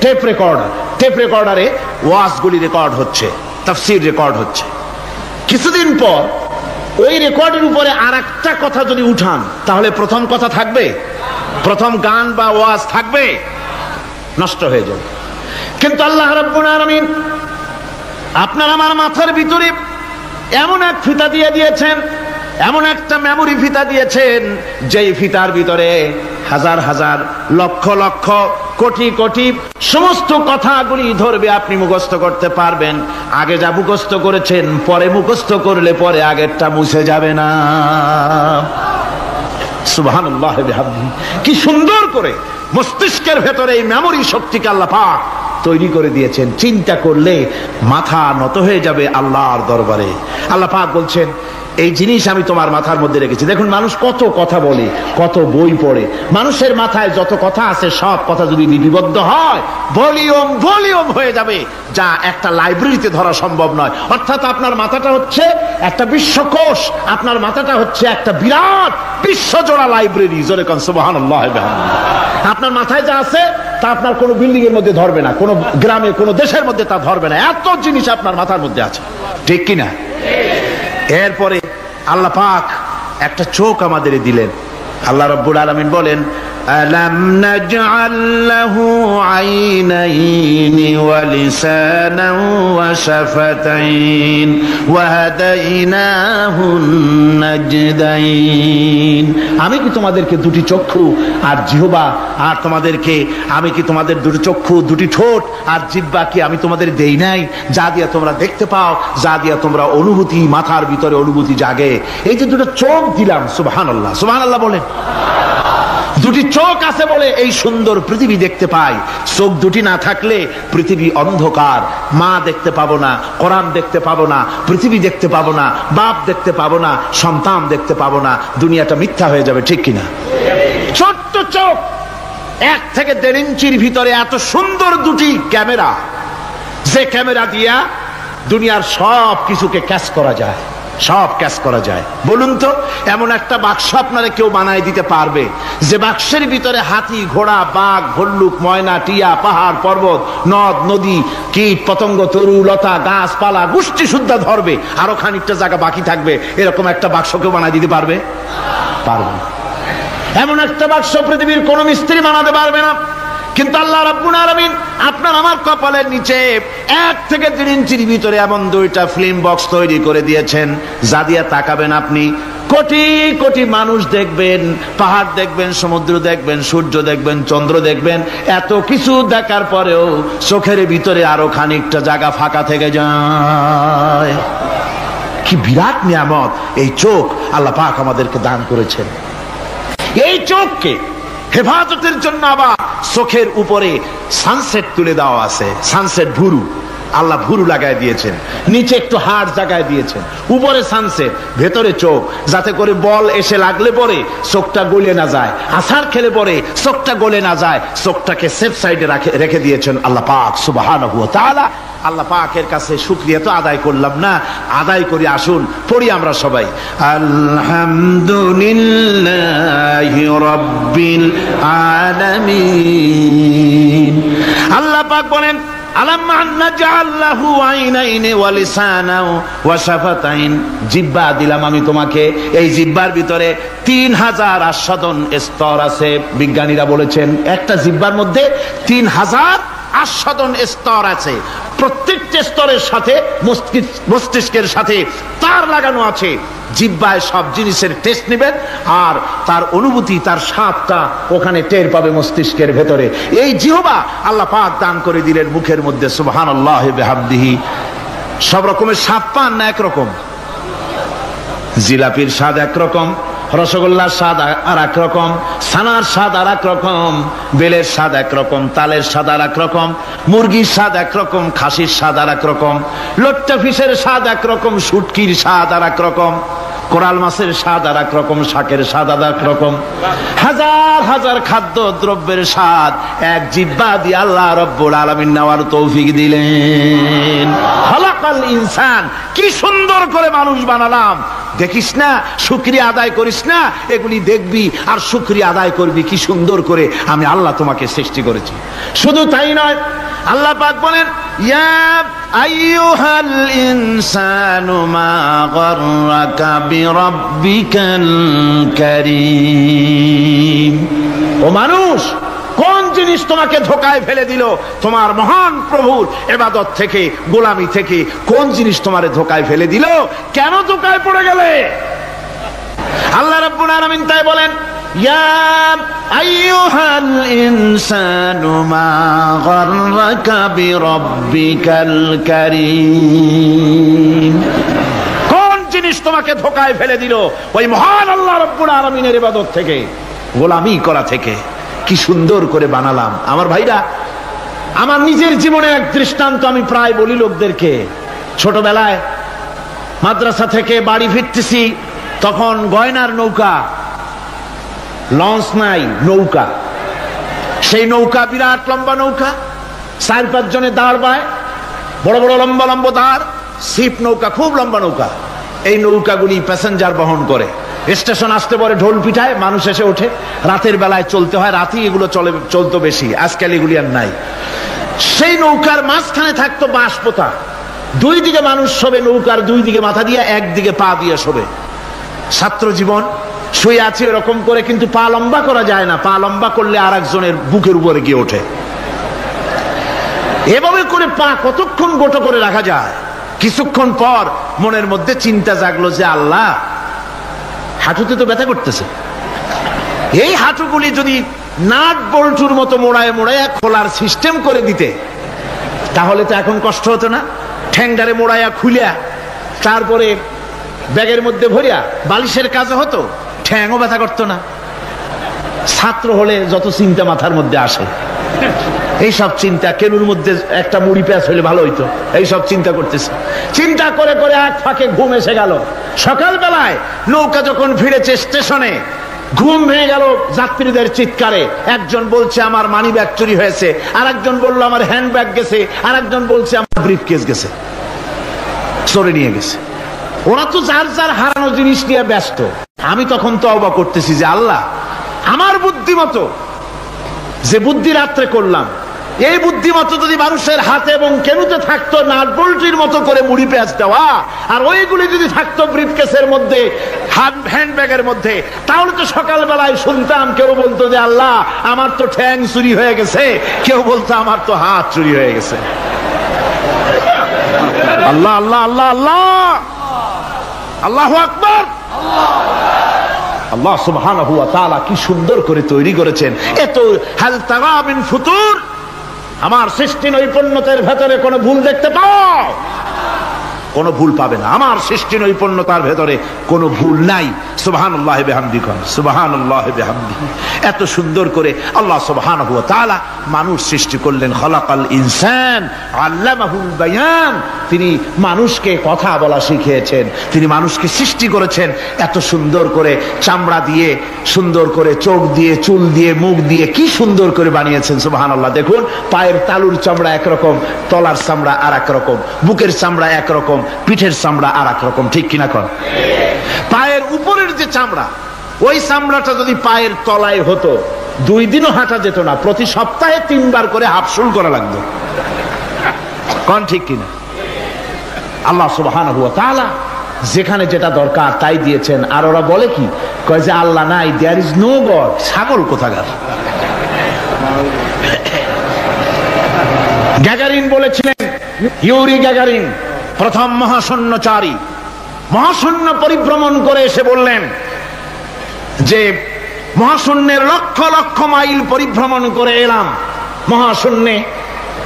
[SPEAKER 1] টেপ রেকর্ডারে ওয়াজগুলি রেকর্ড হচ্ছে, তাফসীর রেকর্ড হচ্ছে। কিছুদিন পর ওই রেকর্ডের উপরে আর একটা কথা যদি উঠান, তাহলে প্রথম কথা থাকবে? প্রথম গান বা ওয়াজ থাকবে? নষ্ট হয়ে যাবে। কিন্তু আল্লাহ রাব্বুল আলামিন আপনার আমার মাথার ভিতরে এমন এক ফিতা দিয়ে দিয়েছেন, এমন একটা মেমোরি ফিতা দিয়েছেন, যেই ফিতার ভিতরে হাজার হাজার, লক্ষ লক্ষ, কোটি কোটি সমস্ত কথাগুলি ধরবে, আপনি মুখস্থ করতে পারবেন। আগে যা মুখস্থ করেছেন, পরে মুখস্থ করলে পরে আগেরটা মুছে যাবে না। সুবহানাল্লাহ ওয়া বিহামদিহি। কি সুন্দর করে মস্তিষ্কের ভেতরে এই মেমোরি শক্তিকে আল্লাহ পাক তৈরি করে দিয়েছেন। চিন্তা করলে মাথা নত হয়ে যাবে আল্লাহর দরবারে। আল্লাহ পাক বলছেন, এই জিনিস আমি তোমার মাথার মধ্যে রেখেছি। দেখুন, মানুষ কত কথা বলে, কত বই পড়ে। মানুষের মাথায় যত কথা আছে, সব কথা যদি লিপিবদ্ধ হয়, ভলিউম হয়ে যাবে, যা একটা লাইব্রেরিতে ধরা সম্ভব নয়। অর্থাৎ আপনার মাথাটা হচ্ছে একটা বিশ্বকোষ, আপনার মাথাটা হচ্ছে একটা বিরাট বিশ্বজোড়া লাইব্রেরি। জোরে কোন সুবহানাল্লাহ। আপনার মাথায় যা আছে তা আপনার কোনো বিল্ডিং এর মধ্যে ধরবে না, কোনো গ্রামে, কোনো দেশের মধ্যে তা ধরবে না। এত জিনিস আপনার মাথার মধ্যে আছে, ঠিক কিনা? এরপরে আল্লাহ পাক একটা চোখ আমাদের দিলেন। আল্লাহ রাব্বুল আলামিন বলেন, আলাম নাজআল লাহু আইনাইনি ওয়া লিসানান ওয়া শাফাতাইন ওয়া হাদাইনাহুন নাজদাইন। আমি কি তোমাদেরকে দুটি চক্ষু আর জিহ্বা, আর তোমাদেরকে আমি কি তোমাদের দুটি চক্ষু, দুটি ঠোঁট আর জিহ্বা কি আমি তোমাদের দেই নাই, যা দিয়া তোমরা দেখতে পাও, যা দিয়া তোমরা অনুভূতি, মাথার ভিতরে অনুভূতি জাগে? এই যে দুটো চোখ দিলাম, সুবহানাল্লাহ, সুবহানাল্লাহ বলেন। দুটি চোখ আছে বলে এই সুন্দর পৃথিবী দেখতে পাই। চোখ দুটি না থাকলে পৃথিবী অন্ধকার, মা দেখতে পাবো না, কোরআন দেখতে পাবো না, পৃথিবী দেখতে পাবো না, বাপ দেখতে পাবো না, সন্তান দেখতে পাবো না, দুনিয়াটা মিথ্যা হয়ে যাবে, ঠিক কিনা? ছোট্ট চোখ, 1 থেকে 1.5 ইঞ্চির ভিতরে এত সুন্দর দুটি ক্যামেরা, যে ক্যামেরা দিয়া দুনিয়ার সব কিছুকে ক্যাচ করা যায়। সব ক্যাশ করা যায়। বলুন তো, এমন একটা বাক্স আপনারা কেউ বানায় দিতে পারবে যে বাক্সের ভিতরে হাতি, ঘোড়া, বাঘ, ভল্লুক, ময়না, টিয়া, পাহাড়, পর্বত, নদ, নদী, কীট, পতঙ্গ, তরু, লতা, গাছপালা গোষ্ঠী শুদ্ধা ধরবে, আরো খানিকটা জায়গা বাকি থাকবে, এরকম একটা বাক্স কেউ বানায় দিতে পারবে? পারবে না। এমন একটা বাক্স পৃথিবীর কোন মিস্ত্রি বানাতে পারবে না। কিন্তু আল্লাহ রাব্বুল আলামিন আপনার আমার কপালের নিচে 1 থেকে 3 ইঞ্চির ভিতরে এমন 2টা ফিল্ম বক্স তৈরি করে দিয়েছেন, যা দিয়ে তাকাবেন আপনি কোটি কোটি মানুষ দেখবেন, পাহাড় দেখবেন, সমুদ্র দেখবেন, সূর্য দেখবেন, চন্দ্র দেখবেন। এত কিছু দেখার পরেও চোখের ভিতরে আরো খানিকটা জায়গা ফাঁকা থেকে যায়। কি বিরাট নিয়ামত এই চোখ আল্লাহ পাক আমাদেরকে দান করেছেন। এই চোখকে হেফাজতের জন্য আবার চোখের উপরে সানসেট তুলে দেওয়া আছে। সানসেট ভুরু, আল্লাহ ভুরু লাগাই দিয়েছেন, নিচে একটু হাড় জায়গায় দিয়েছেন, উপরে সানসেট, ভেতরে চোখ, যাতে করে বল এসে লাগলে পরে চোখটা গলে না যায়, আছাড় খেলে পরে চোখটা গলে না যায়, চোখটাকে সেফ সাইডে রেখে দিয়েছেন আল্লাহ পাক সুবহানাহু ওয়া তাআলা। আল্লাহ পাকের কাছে শুকরিয়া তো আদায় করলাম না, আদায় করি। আসুন পড়ি আমরা সবাই, আলহামদুলিল্লাহি রাব্বিল আলামিন। আল্লাহ পাক বলেন, আলাম নাজআল লাহু আইনাইনি ওয়া লিসানাও ওয়া শাফাতাইন। জিহ্বা দিলাম আমি তোমাকে, এই জিহ্বার ভিতরে 3000 আস্বাদন স্তর আছে। বিজ্ঞানীরা বলেছেন একটা জিহ্বার মধ্যে 3000 আস্বাদন স্তর আছে। প্রত্যেকটা স্তরের সাথে মস্তিষ্কের সাথে তার লাগানো আছে। জিহ্বায় সব জিনিসের টেস্ট নেবেন আর তার অনুভূতি, তার স্বাদটা ওখানে টের পাবে মস্তিষ্কের ভেতরে। এই জিহ্বা আল্লাহ পাক দান করে দিলেন মুখের মধ্যে। সুবহানাল্লাহি বিহামদিহি। সব রকমের স্বাদ পান না একরকম? জিলাপির স্বাদ একরকম, রসগোল্লার স্বাদ আর এক রকম, ছানার স্বাদ আর এক রকম, বেলের স্বাদ একরকম, তালের স্বাদ আর এক রকম, মুরগির স্বাদ একরকম, খাসির স্বাদ আর এক রকম, লট্টা ফিশের স্বাদ একরকম, শুটকির স্বাদ আর এক রকম, কোরাল মাছের স্বাদ আর এক রকম, শাকের স্বাদ আর এক রকম। হাজার হাজার খাদ্য দ্রব্যের স্বাদ এক জিহ্বা দিয়ে আল্লাহ রব্বুল আলামিন নেওয়ার তৌফিক দিলেন। খালাকাল ইনসান, কি সুন্দর করে মানুষ বানালাম। দেখিস না, শুকরিয়া আদায় করিস না, এগুলি দেখবি আর শুকরিয়া আদায় করবি কি সুন্দর করে আমি আল্লাহ তোমাকে সৃষ্টি করেছি। শুধু তাই নয়, আল্লাহ পাক বলেন, ইয়া আইয়ুহাল ইনসানু মা গাররাকা বিরাব্বিকাল কারীম। ও মানুষ, কোন জিনিস তোমাকে ধোকায় ফেলে দিল তোমার মহান প্রভুর ইবাদত থেকে, গোলামি থেকে? কোন জিনিস তোমারে ধোকায় ফেলে দিল? কেন ধোকায় পড়ে গেলে? আল্লাহ রাব্বুল আলামিন তাই বলেন, ইয়া আইয়ুহাল ইনসানু মা গাররাকা বিরাব্বিকাল কারীম। কোন জিনিস তোমাকে ধোকায় ফেলে দিল? ওই মহান আল্লাহ রাব্বুল আলামিনের ইবাদত থেকে, গোলামি করা থেকে। কি সুন্দর করে বানালাম। আমার ভাইরা, আমার নিজের জীবনের এক দৃষ্টান্ত আমি প্রায় বলি লোকদেরকে। ছোটবেলায় মাদ্রাসা থেকে বাড়ি ফিরতেছি, তখন গয়নার নৌকা, লঞ্চ নাই, নৌকা। সেই নৌকা বিরাট লম্বা নৌকা, 4-5 জনে দাঁড় বায়, বড় বড় লম্বা লম্বা দাঁড়, ছিপ নৌকা, খুব লম্বা নৌকা। এই নৌকাগুলি প্যাসেঞ্জার বহন করে। স্টেশন আসতে পরে ঢোল পিঠায়, মানুষ এসে ওঠে। রাতের বেলায় চলতে হয়, রাতেই এগুলো চলতো বেশি, আজকাল এগুলি আর নাই। সেই নৌকার মাঝখানে থাকতো বাঁশ পোতা, 2 দিকে মানুষ শোবে, নৌকার 2 দিকে মাথা দিয়ে, একদিকে পা দিয়ে শোবে। ছাত্র জীবন, শুয়ে আছে এরকম করে, কিন্তু পা লম্বা করা যায় না। পা লম্বা করলে আর একজনের বুকের উপরে গিয়ে ওঠে। এভাবে করে পা কতক্ষণ গোটো করে রাখা যায়? কিছুক্ষণ পর মনের মধ্যে চিন্তা জাগলো যে আল্লাহ, হাঁটুতে তো ব্যথা করতেছে, এই হাঁটুগুলি যদি নাট বল্টুর মতো মোড়ায় মোড়ায় খোলার সিস্টেম করে দিতে, তাহলে তো এখন কষ্ট হতো না। ঠ্যাংডারে মোড়ায়া খুলিয়া তারপরে ব্যাগের মধ্যে ভরিয়া বালিশের কাজ হতো, ঠ্যাংও ব্যথা করতো না। ছাত্র হলে যত চিন্তা মাথার মধ্যে আসে, এইসব চিন্তা, কেনুর মধ্যে একটা মুড়ি পেঁয়াজ হইলে ভালো হইতো, এইসব চিন্তা করতেছে। চিন্তা করে করে এক ফাঁকে ঘুম এসে গেল। সকালবেলায় নৌকা যখন ফিরেছে স্টেশনে, ঘুম ভেঙে গেল যাত্রীদের চিৎকারে। একজন বলছে আমার মানি ব্যাগ চুরি হয়েছে, আর একজন বললো আমার হ্যান্ড ব্যাগ গেছে, আর একজন বলছে আমার ব্রিফকেস গেছে, চোরে নিয়ে গেছে। ওরা তো যার যার হারানো জিনিস নিয়ে ব্যস্ত। আমি তখন তওবা করতেছি যে আল্লাহ, আমার বুদ্ধিমতো যে বুদ্ধি রাত্রে করলাম, এই বুদ্ধিমতো যদি মানুষের হাতে এবং কেনুতে থাকতো নাট বল্টির মতো করে মুড়ি পেঁয়াজ দেওয়া, আর ওইগুলি যদি থাকতো ব্রিফকেসের মধ্যে, হ্যান্ডব্যাগের মধ্যে, তাহলে তো সকালবেলায় শুনতাম কেউ বলতো যে আল্লাহ আমার তো ঠ্যাং চুরি হয়ে গেছে, কেউ বলতো আমার তো হাত চুরি হয়ে গেছে। আল্লাহ আল্লাহ আল্লাহ আল্লাহ, আল্লাহু আকবার। আল্লাহ সুবহানাহু ওয়া তাআলা কি সুন্দর করে তৈরি করেছেন। এত হাল তারা মিন ফুতুর, আমার সৃষ্টি নৈপুণ্যতার ভেতরে কোনো ভুল দেখতে পাও? কোনো ভুল পাবে না। আমার সৃষ্টি নৈপুণ্যতার ভেতরে কোনো ভুল নাই। সুবহানাল্লাহি বিহামদিহি, সুবহানাল্লাহি বিহামদিহি। এত সুন্দর করে আল্লাহ সুবহানাহু ওয়া তাআলা মানুষ সৃষ্টি করলেন। খলাকাল ইনসান আল্লামাহুল বায়ান, তিনি মানুষকে কথা বলা শিখিয়েছেন, তিনি মানুষকে সৃষ্টি করেছেন এত সুন্দর করে, চামড়া দিয়ে, সুন্দর করে চোখ দিয়ে, চুল দিয়ে, মুখ দিয়ে, কি সুন্দর করে বানিয়েছেন। সুবহানাল্লাহ। দেখুন, পায়ের তালুর চামড়া একরকম, তলার চামড়া আর এক রকম, বুকের চামড়া একরকম, পিঠের চামড়া আর এক রকম, ঠিক কিনা কর? পায়ের উপরের যে চামড়া, ওই চামড়াটা যদি পায়ের তলায় হতো, 2 দিনও হাঁটা যেত না, প্রতি সপ্তাহে 3 বার করে হাফসুল করা লাগতো। কোন ঠিক কিনা? আল্লাহ সুবহানাহু ওয়া তাআলা যেখানে যেটা দরকার তাই দিয়েছেন। আর ওরা বলে কি, কয় যে আল্লাহ নাই, দেয়ার ইজ নো গড। ছাগল কোথাকার। গ্যাগারিন বলেছিলেন, ইউরি গ্যাগারিন প্রথম মহাশূন্যচারী, মহাশূন্য পরিভ্রমণ করে এসে বললেন যে মহাশূন্যের লক্ষ লক্ষ মাইল পরিভ্রমণ করে এলাম। মহাশূন্যে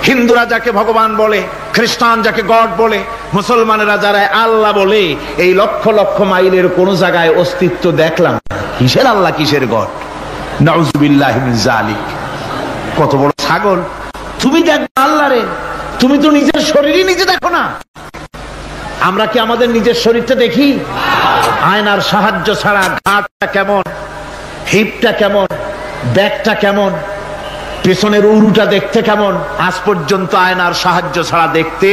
[SPEAKER 1] হিন্দুরা যাকে ভগবান বলে, খ্রিস্টান যাকে গড বলে, মুসলমানেরা যারা আল্লাহ বলে, এই লক্ষ লক্ষ মাইলের কোন জায়গায় অস্তিত্ব দেখলাম। কিসের আল্লাহ, কিসের গড? নাউযুবিল্লাহি মিন যালিক। কত বড় ছাগল! তুমি দেখো আল্লাহ রে, তুমি তো নিজের শরীরই নিজে দেখো না। আমরা কি আমাদের নিজের শরীরটা দেখি? আয়নার সাহায্য ছাড়া ঘাটটা কেমন, হিপটা কেমন, ব্যাকটা কেমন, পেছনের উরুটা দেখতে কেমন, আজ পর্যন্ত আয়নার সাহায্য ছাড়া দেখতে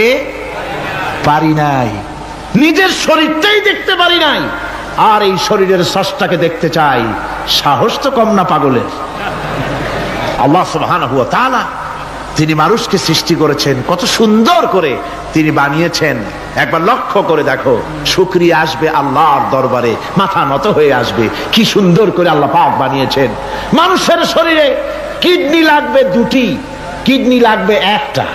[SPEAKER 1] পারি নাই। নিজের শরীরটাই দেখতে পারি নাই, আর এই শরীরের স্রষ্টাকে দেখতে চাই। সাহস তো কম না পাগলের। আল্লাহ সুবহানাহু ওয়া তাআলা তিনি মানুষকে সৃষ্টি করেছেন, কত সুন্দর করে তিনি বানিয়েছেন। একবার লক্ষ্য করে দেখো, শুকরিয়া আসবে আল্লাহর দরবারে, মাথা নত হয়ে আসবে। কি সুন্দর করে আল্লাহ পাক বানিয়েছেন। মানুষের শরীরে কিডনি লাগবে 2টি, কিডনি লাগবে 1টা।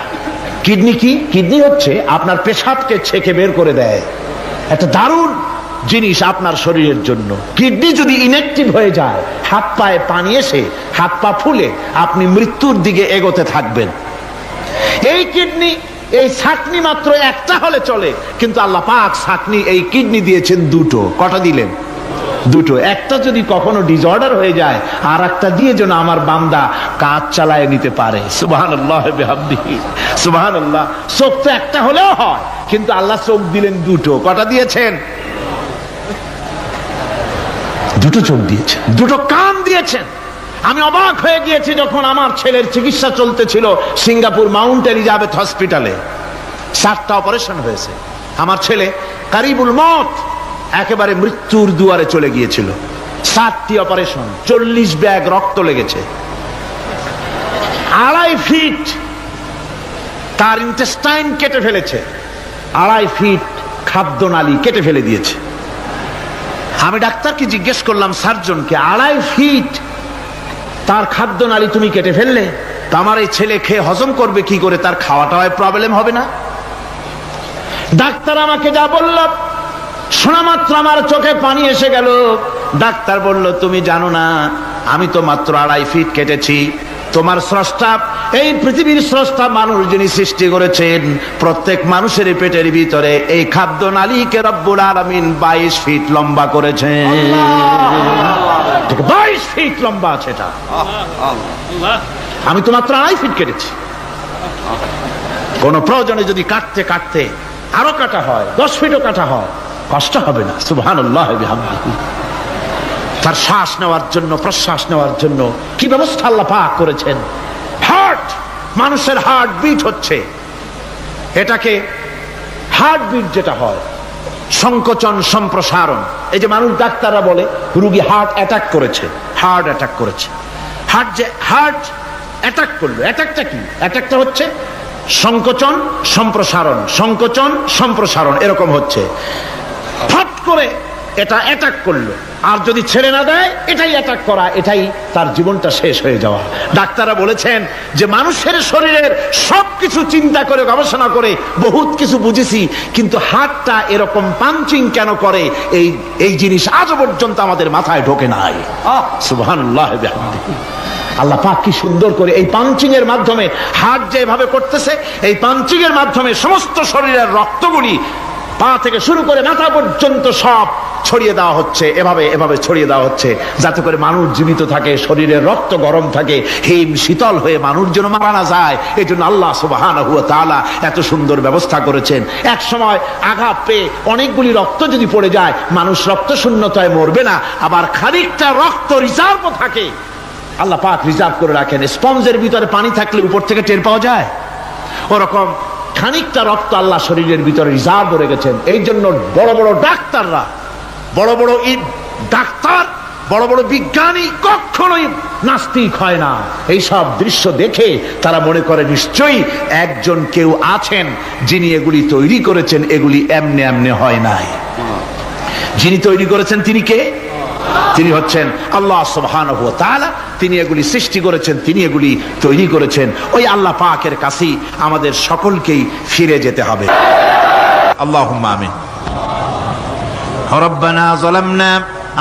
[SPEAKER 1] কিডনি কি? কিডনি হচ্ছে আপনার পেশাবকে ছেঁকে বের করে দেয়, একটা দারুণ জিনিস আপনার শরীরের জন্য। কিডনি যদি ইনঅ্যাক্টিভ হয়ে যায়, হাত পায়ে পানি এসে হাত পা ফুলে আপনি মৃত্যুর দিকে এগোতে থাকবেন। এই কিডনি, এই ছাকনি মাত্র 1টা হলে চলে, কিন্তু আল্লাহ পাক ছাকনি, এই কিডনি দিয়েছেন 2টো। কটা দিলেন? 2টো। একটা যদি কখনো ডিসঅর্ডার হয়ে যায়, আর একটা দিয়ে যেন আমার বান্দা কাজ চালায় নিতে পারে। সুবহানাল্লাহ বিহামদিহি, সুবহানাল্লাহ। চোখ তো একটা হলেও হয়, কিন্তু আল্লাহ চোখ দিলেন 2টো। কটা দিয়েছেন? 2টো চোখ দিয়েছেন, 2টো কান দিয়েছেন। আমি অবাক হয়ে গিয়েছি যখন আমার ছেলের চিকিৎসা চলতেছিল সিঙ্গাপুর মাউন্ট এলিজাবেথ হসপিটালে। 7টা অপারেশন হয়েছে। আমার ছেলে কারিবুল মত, একেবারে মৃত্যুর দুয়ারে চলে গিয়েছিল। 7টি অপারেশন, 40 ব্যাগ রক্ত লেগেছে। 2.5 ফিট তার ইন্টেস্টাইন কেটে ফেলেছে, 2.5 ফিট খাদ্যনালী কেটে ফেলে দিয়েছে। আমি ডাক্তারকে জিজ্ঞেস করলাম, সার্জনকে, 2.5 ফিট তার খাদ্যনালী তুমি কেটে ফেললে, তা আমার এই ছেলে খেয়ে হজম করবে কি করে? তার খাওয়াটায় প্রবলেম হবে না? ডাক্তার আমাকে যা বলল, শোনা মাত্র আমার চোখে পানি এসে গেল। ডাক্তার বলল, তুমি জানো না, আমি তো মাত্র 2.5 ফিট কেটেছি। তোমার স্রষ্টা, এই পৃথিবীর স্রষ্টা মানুষ যিনি সৃষ্টি করেছেন, প্রত্যেক মানুষের পেটের ভিতরে এই খাদ্য নালীকে রব্বুল আলামিন 22 ফিট লম্বা করেছেন। 22 ফিট লম্বা আছে এটা। আমি তো মাত্র 2.5 ফিট কেটেছি। কোন প্রয়োজনে যদি কাটতে কাটতে আরো কাটা হয়, 10 ফিটও কাটা হয়, কষ্ট হবে না। সুবহানাল্লাহ বিহামদিহি। তার শ্বাস নেওয়ার জন্য, প্রশ্বাস নেওয়ার জন্য কি ব্যবস্থা আল্লাহ পাক করেছেন। হার্ট, মানুষের হার্ট বিট হচ্ছে, এটাকে হার্ট বিট যেটা হয়, সংকোচন সম্প্রসারণ। এই যে মানুষ, ডাক্তাররা বলে রোগী হার্ট অ্যাটাক করেছে, হার্ট অ্যাটাক করেছে। হার্ট অ্যাটাক করলো, অ্যাটাকটা কি? অ্যাটাকটা হচ্ছে সংকোচন সম্প্রসারণ, সংকোচন সম্প্রসারণ, এরকম হচ্ছে। ফট করে এটা অ্যাটাক করলো, আর যদি ছেড়ে না দেয় এটাই অ্যাটাক করা, এটাই তার জীবনটা শেষ হয়ে যাওয়া। ডাক্তাররা বলেছেন যে মানুষের শরীরের সবকিছু চিন্তা করে গবেষণা করে বহুত কিছু বুঝেছি, কিন্তু হার্টটা এরকম পাঞ্চিং কেন করে এই জিনিস আজও পর্যন্ত আমাদের মাথায় ঢোকে নাই। সুবহানাল্লাহ বিহামদিহি। আল্লাহ পাক কি সুন্দর করে এই পাঞ্চিং এর মাধ্যমে, হার্ট যেভাবে করতেছে, এই পাঞ্চিং এর মাধ্যমে সমস্ত শরীরের রক্তগুলি পা থেকে শুরু করে মাথা পর্যন্ত সব ছড়িয়ে দেওয়া হচ্ছে, এভাবে ছড়িয়ে দেওয়া হচ্ছে, যাতে করে মানুষ জীবিত থাকে, শরীরের রক্ত গরম থাকে, হিম শীতল হয়ে মানুষ যেন মারা না যায়। এই জন্য আল্লাহ সুবহানাহু ওয়া তাআলা এত সুন্দর ব্যবস্থা করেছেন। এক সময় আঘাত পেয়ে অনেকগুলি রক্ত যদি পড়ে যায়, মানুষ রক্ত শূন্যতায় মরবে না, আবার খানিকটা রক্ত রিজার্ভও থাকে, আল্লাহ পাক রিজার্ভ করে রাখেন। স্পঞ্জের ভিতরে পানি থাকলে উপর থেকে টের পাওয়া যায়, ওরকম খানিকটা রক্ত আল্লাহ শরীরের ভিতরে রিজার্ভ রেখেছেন। এই জন্য বড় বড় ডাক্তাররা, বড় বড় বিজ্ঞানী কখনোই নাস্তিক হয় না। এই সব দৃশ্য দেখে তারা মনে করে নিশ্চয়ই একজন কেউ আছেন যিনি এগুলি তৈরি করেছেন, এগুলি এমনি এমনি হয় নাই। যিনি তৈরি করেছেন তিনি কে? তিনি হচ্ছেন আল্লাহ সুবহানাহু ওয়া তাআলা। তিনি এগুলি সৃষ্টি করেছেন, তিনি এগুলি তৈরি করেছেন। ওই আল্লাহ পাকের কাছেই আমাদের সকলকেই ফিরে যেতে হবে। আল্লাহুম্মা আমিন। রব্বানা যালামনা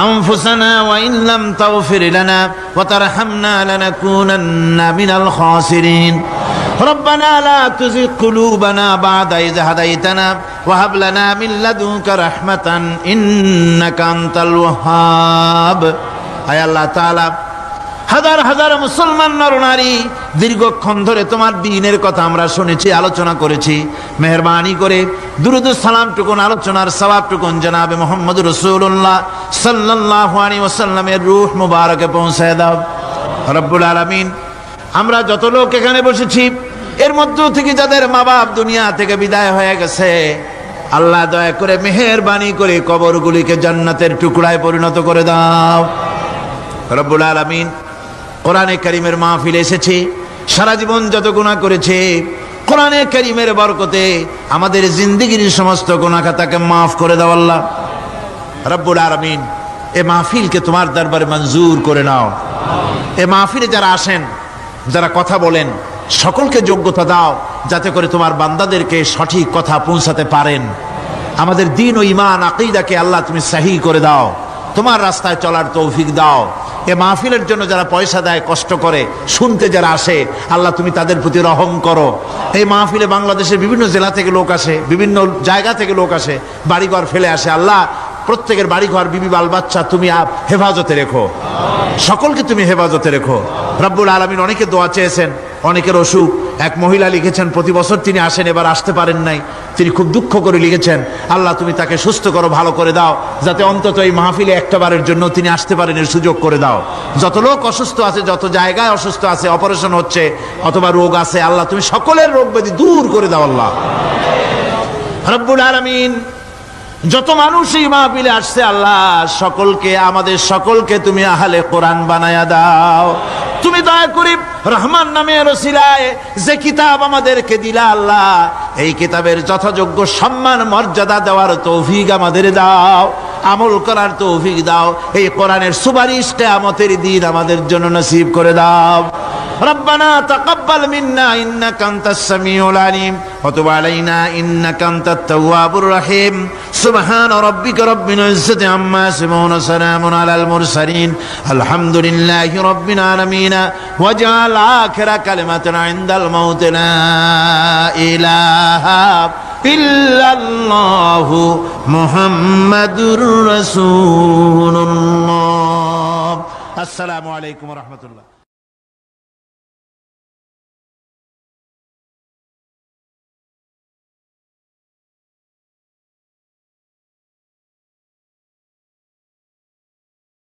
[SPEAKER 1] আনফুসানা ওয়া ইন লাম তাগফির লানা ওয়া তারহামনা লানাকুনান্না মিনাল খাসিরিন। ربنا لا تزغ قلوبنا بعد إذ هديتنا وهب لنا من لدنك رحمة إنك أنت الوهاب। আয় আল্লাহ তাআলা, হাজার হাজার মুসলমান নরনারী দীর্ঘক্ষণ ধরে তোমার দ্বীনের কথা আমরা শুনেছি, আলোচনা করেছি। মেহেরবানি করে দুরূদ ও সালাম টুকুন, আলোচনার সওয়াব টুকুন জনাবে মুহাম্মদ রাসূলুল্লাহ সাল্লাল্লাহু আলাইহি ওয়াসাল্লামের রূহ মুবারকে পৌঁছায় দাও। রব্বুল আলামিন, আমরা যত লোক এখানে বসেছি এর মধ্য থেকে যাদের মা বাপ দুনিয়া থেকে বিদায় হয়ে গেছে, আল্লাহ দয়া করে মেহেরবানি করে কবরগুলিকে জান্নাতের টুকরায় পরিণত করে দাও। রব্বুল আলামিন, কোরআনে কারীমের মাহফিলে এসেছি, সারা জীবন যত গুনাহ করেছে কোরআনে কারীমের বরকতে আমাদের জিন্দেগির সমস্ত গুনাহ খাতাকে মাফ করে দাও আল্লাহ। রব্বুল আলামিন, এই মাহফিলকে তোমার দরবারে মঞ্জুর করে নাও। এই মাহফিলে যারা আসেন, যারা কথা বলেন, সকলকে যোগ্যতা দাও যাতে করে তোমার বান্দাদেরকে সঠিক কথা পৌঁছাতে পারেন। আমাদের দ্বীন ও ঈমান আকীদাকে আল্লাহ তুমি সহিহ করে দাও, তোমার রাস্তায় চলার তৌফিক দাও। এ মাহফিলের জন্য যারা পয়সা দেয়, কষ্ট করে শুনতে যারা আসে, আল্লাহ তুমি তাদের প্রতি রহম করো। এই মাহফিলে বাংলাদেশের বিভিন্ন জেলা থেকে লোক আসে, বিভিন্ন জায়গা থেকে লোক আসে, বাড়িঘর ফেলে আসে। আল্লাহ প্রত্যেকের বাড়িঘর, বিবি বাল বাচ্চা তুমি হেফাজতে রেখো, সকলকে তুমি হেফাজতে রেখো। রব্বুল আলামিন, অনেকে দোয়া চেয়েছেন, অনেকের অসুখ। এক মহিলা লিখেছেন প্রতি বছর তিনি আসেন, এবার আসতে পারেন নাই, তিনি খুব দুঃখ করে লিখেছেন, আল্লাহ তুমি তাকে সুস্থ করো, ভালো করে দাও, যাতে অন্তত এই মাহফিলে একটা বারের জন্য তিনি আসতে পারেন, এর সুযোগ করে দাও। যত লোক অসুস্থ আছে, যত জায়গায় অসুস্থ আছে, অপারেশন হচ্ছে অথবা রোগ আছে, আল্লাহ তুমি সকলের রোগ ব্যাধি দূর করে দাও আল্লাহ। রব্বুল আলামিন, যত মানুষ এই মাহফিলে আসছে আল্লাহ সকলকে, আমাদের সকলকে তুমি আহলে কোরআন বানায়া দাও। তুমি দয়া করে রহমান নামের ওসিলায় যে কিতাব আমাদেরকে দিলা আল্লাহ, এই কিতাবের যথাযোগ্য সম্মান মর্যাদা দেওয়ার তৌফিক আমাদের দাও, আমল করার তৌফিক দাও। এই কোরআনের সুপারিশ কিয়ামতের দিন আমাদের জন্য নসিব করে দাও। ربنا تقبل منا إنك أنت السميع العليم وتب علينا إنك أنت التواب الرحيم سبحان ربك رب العزة عما يصفون وسلام على المرسلين الحمد لله رب العالمين واجعل آخر كلمة عند الموت لا إله إلا الله محمد رسول الله السلام عليكم ورحمة الله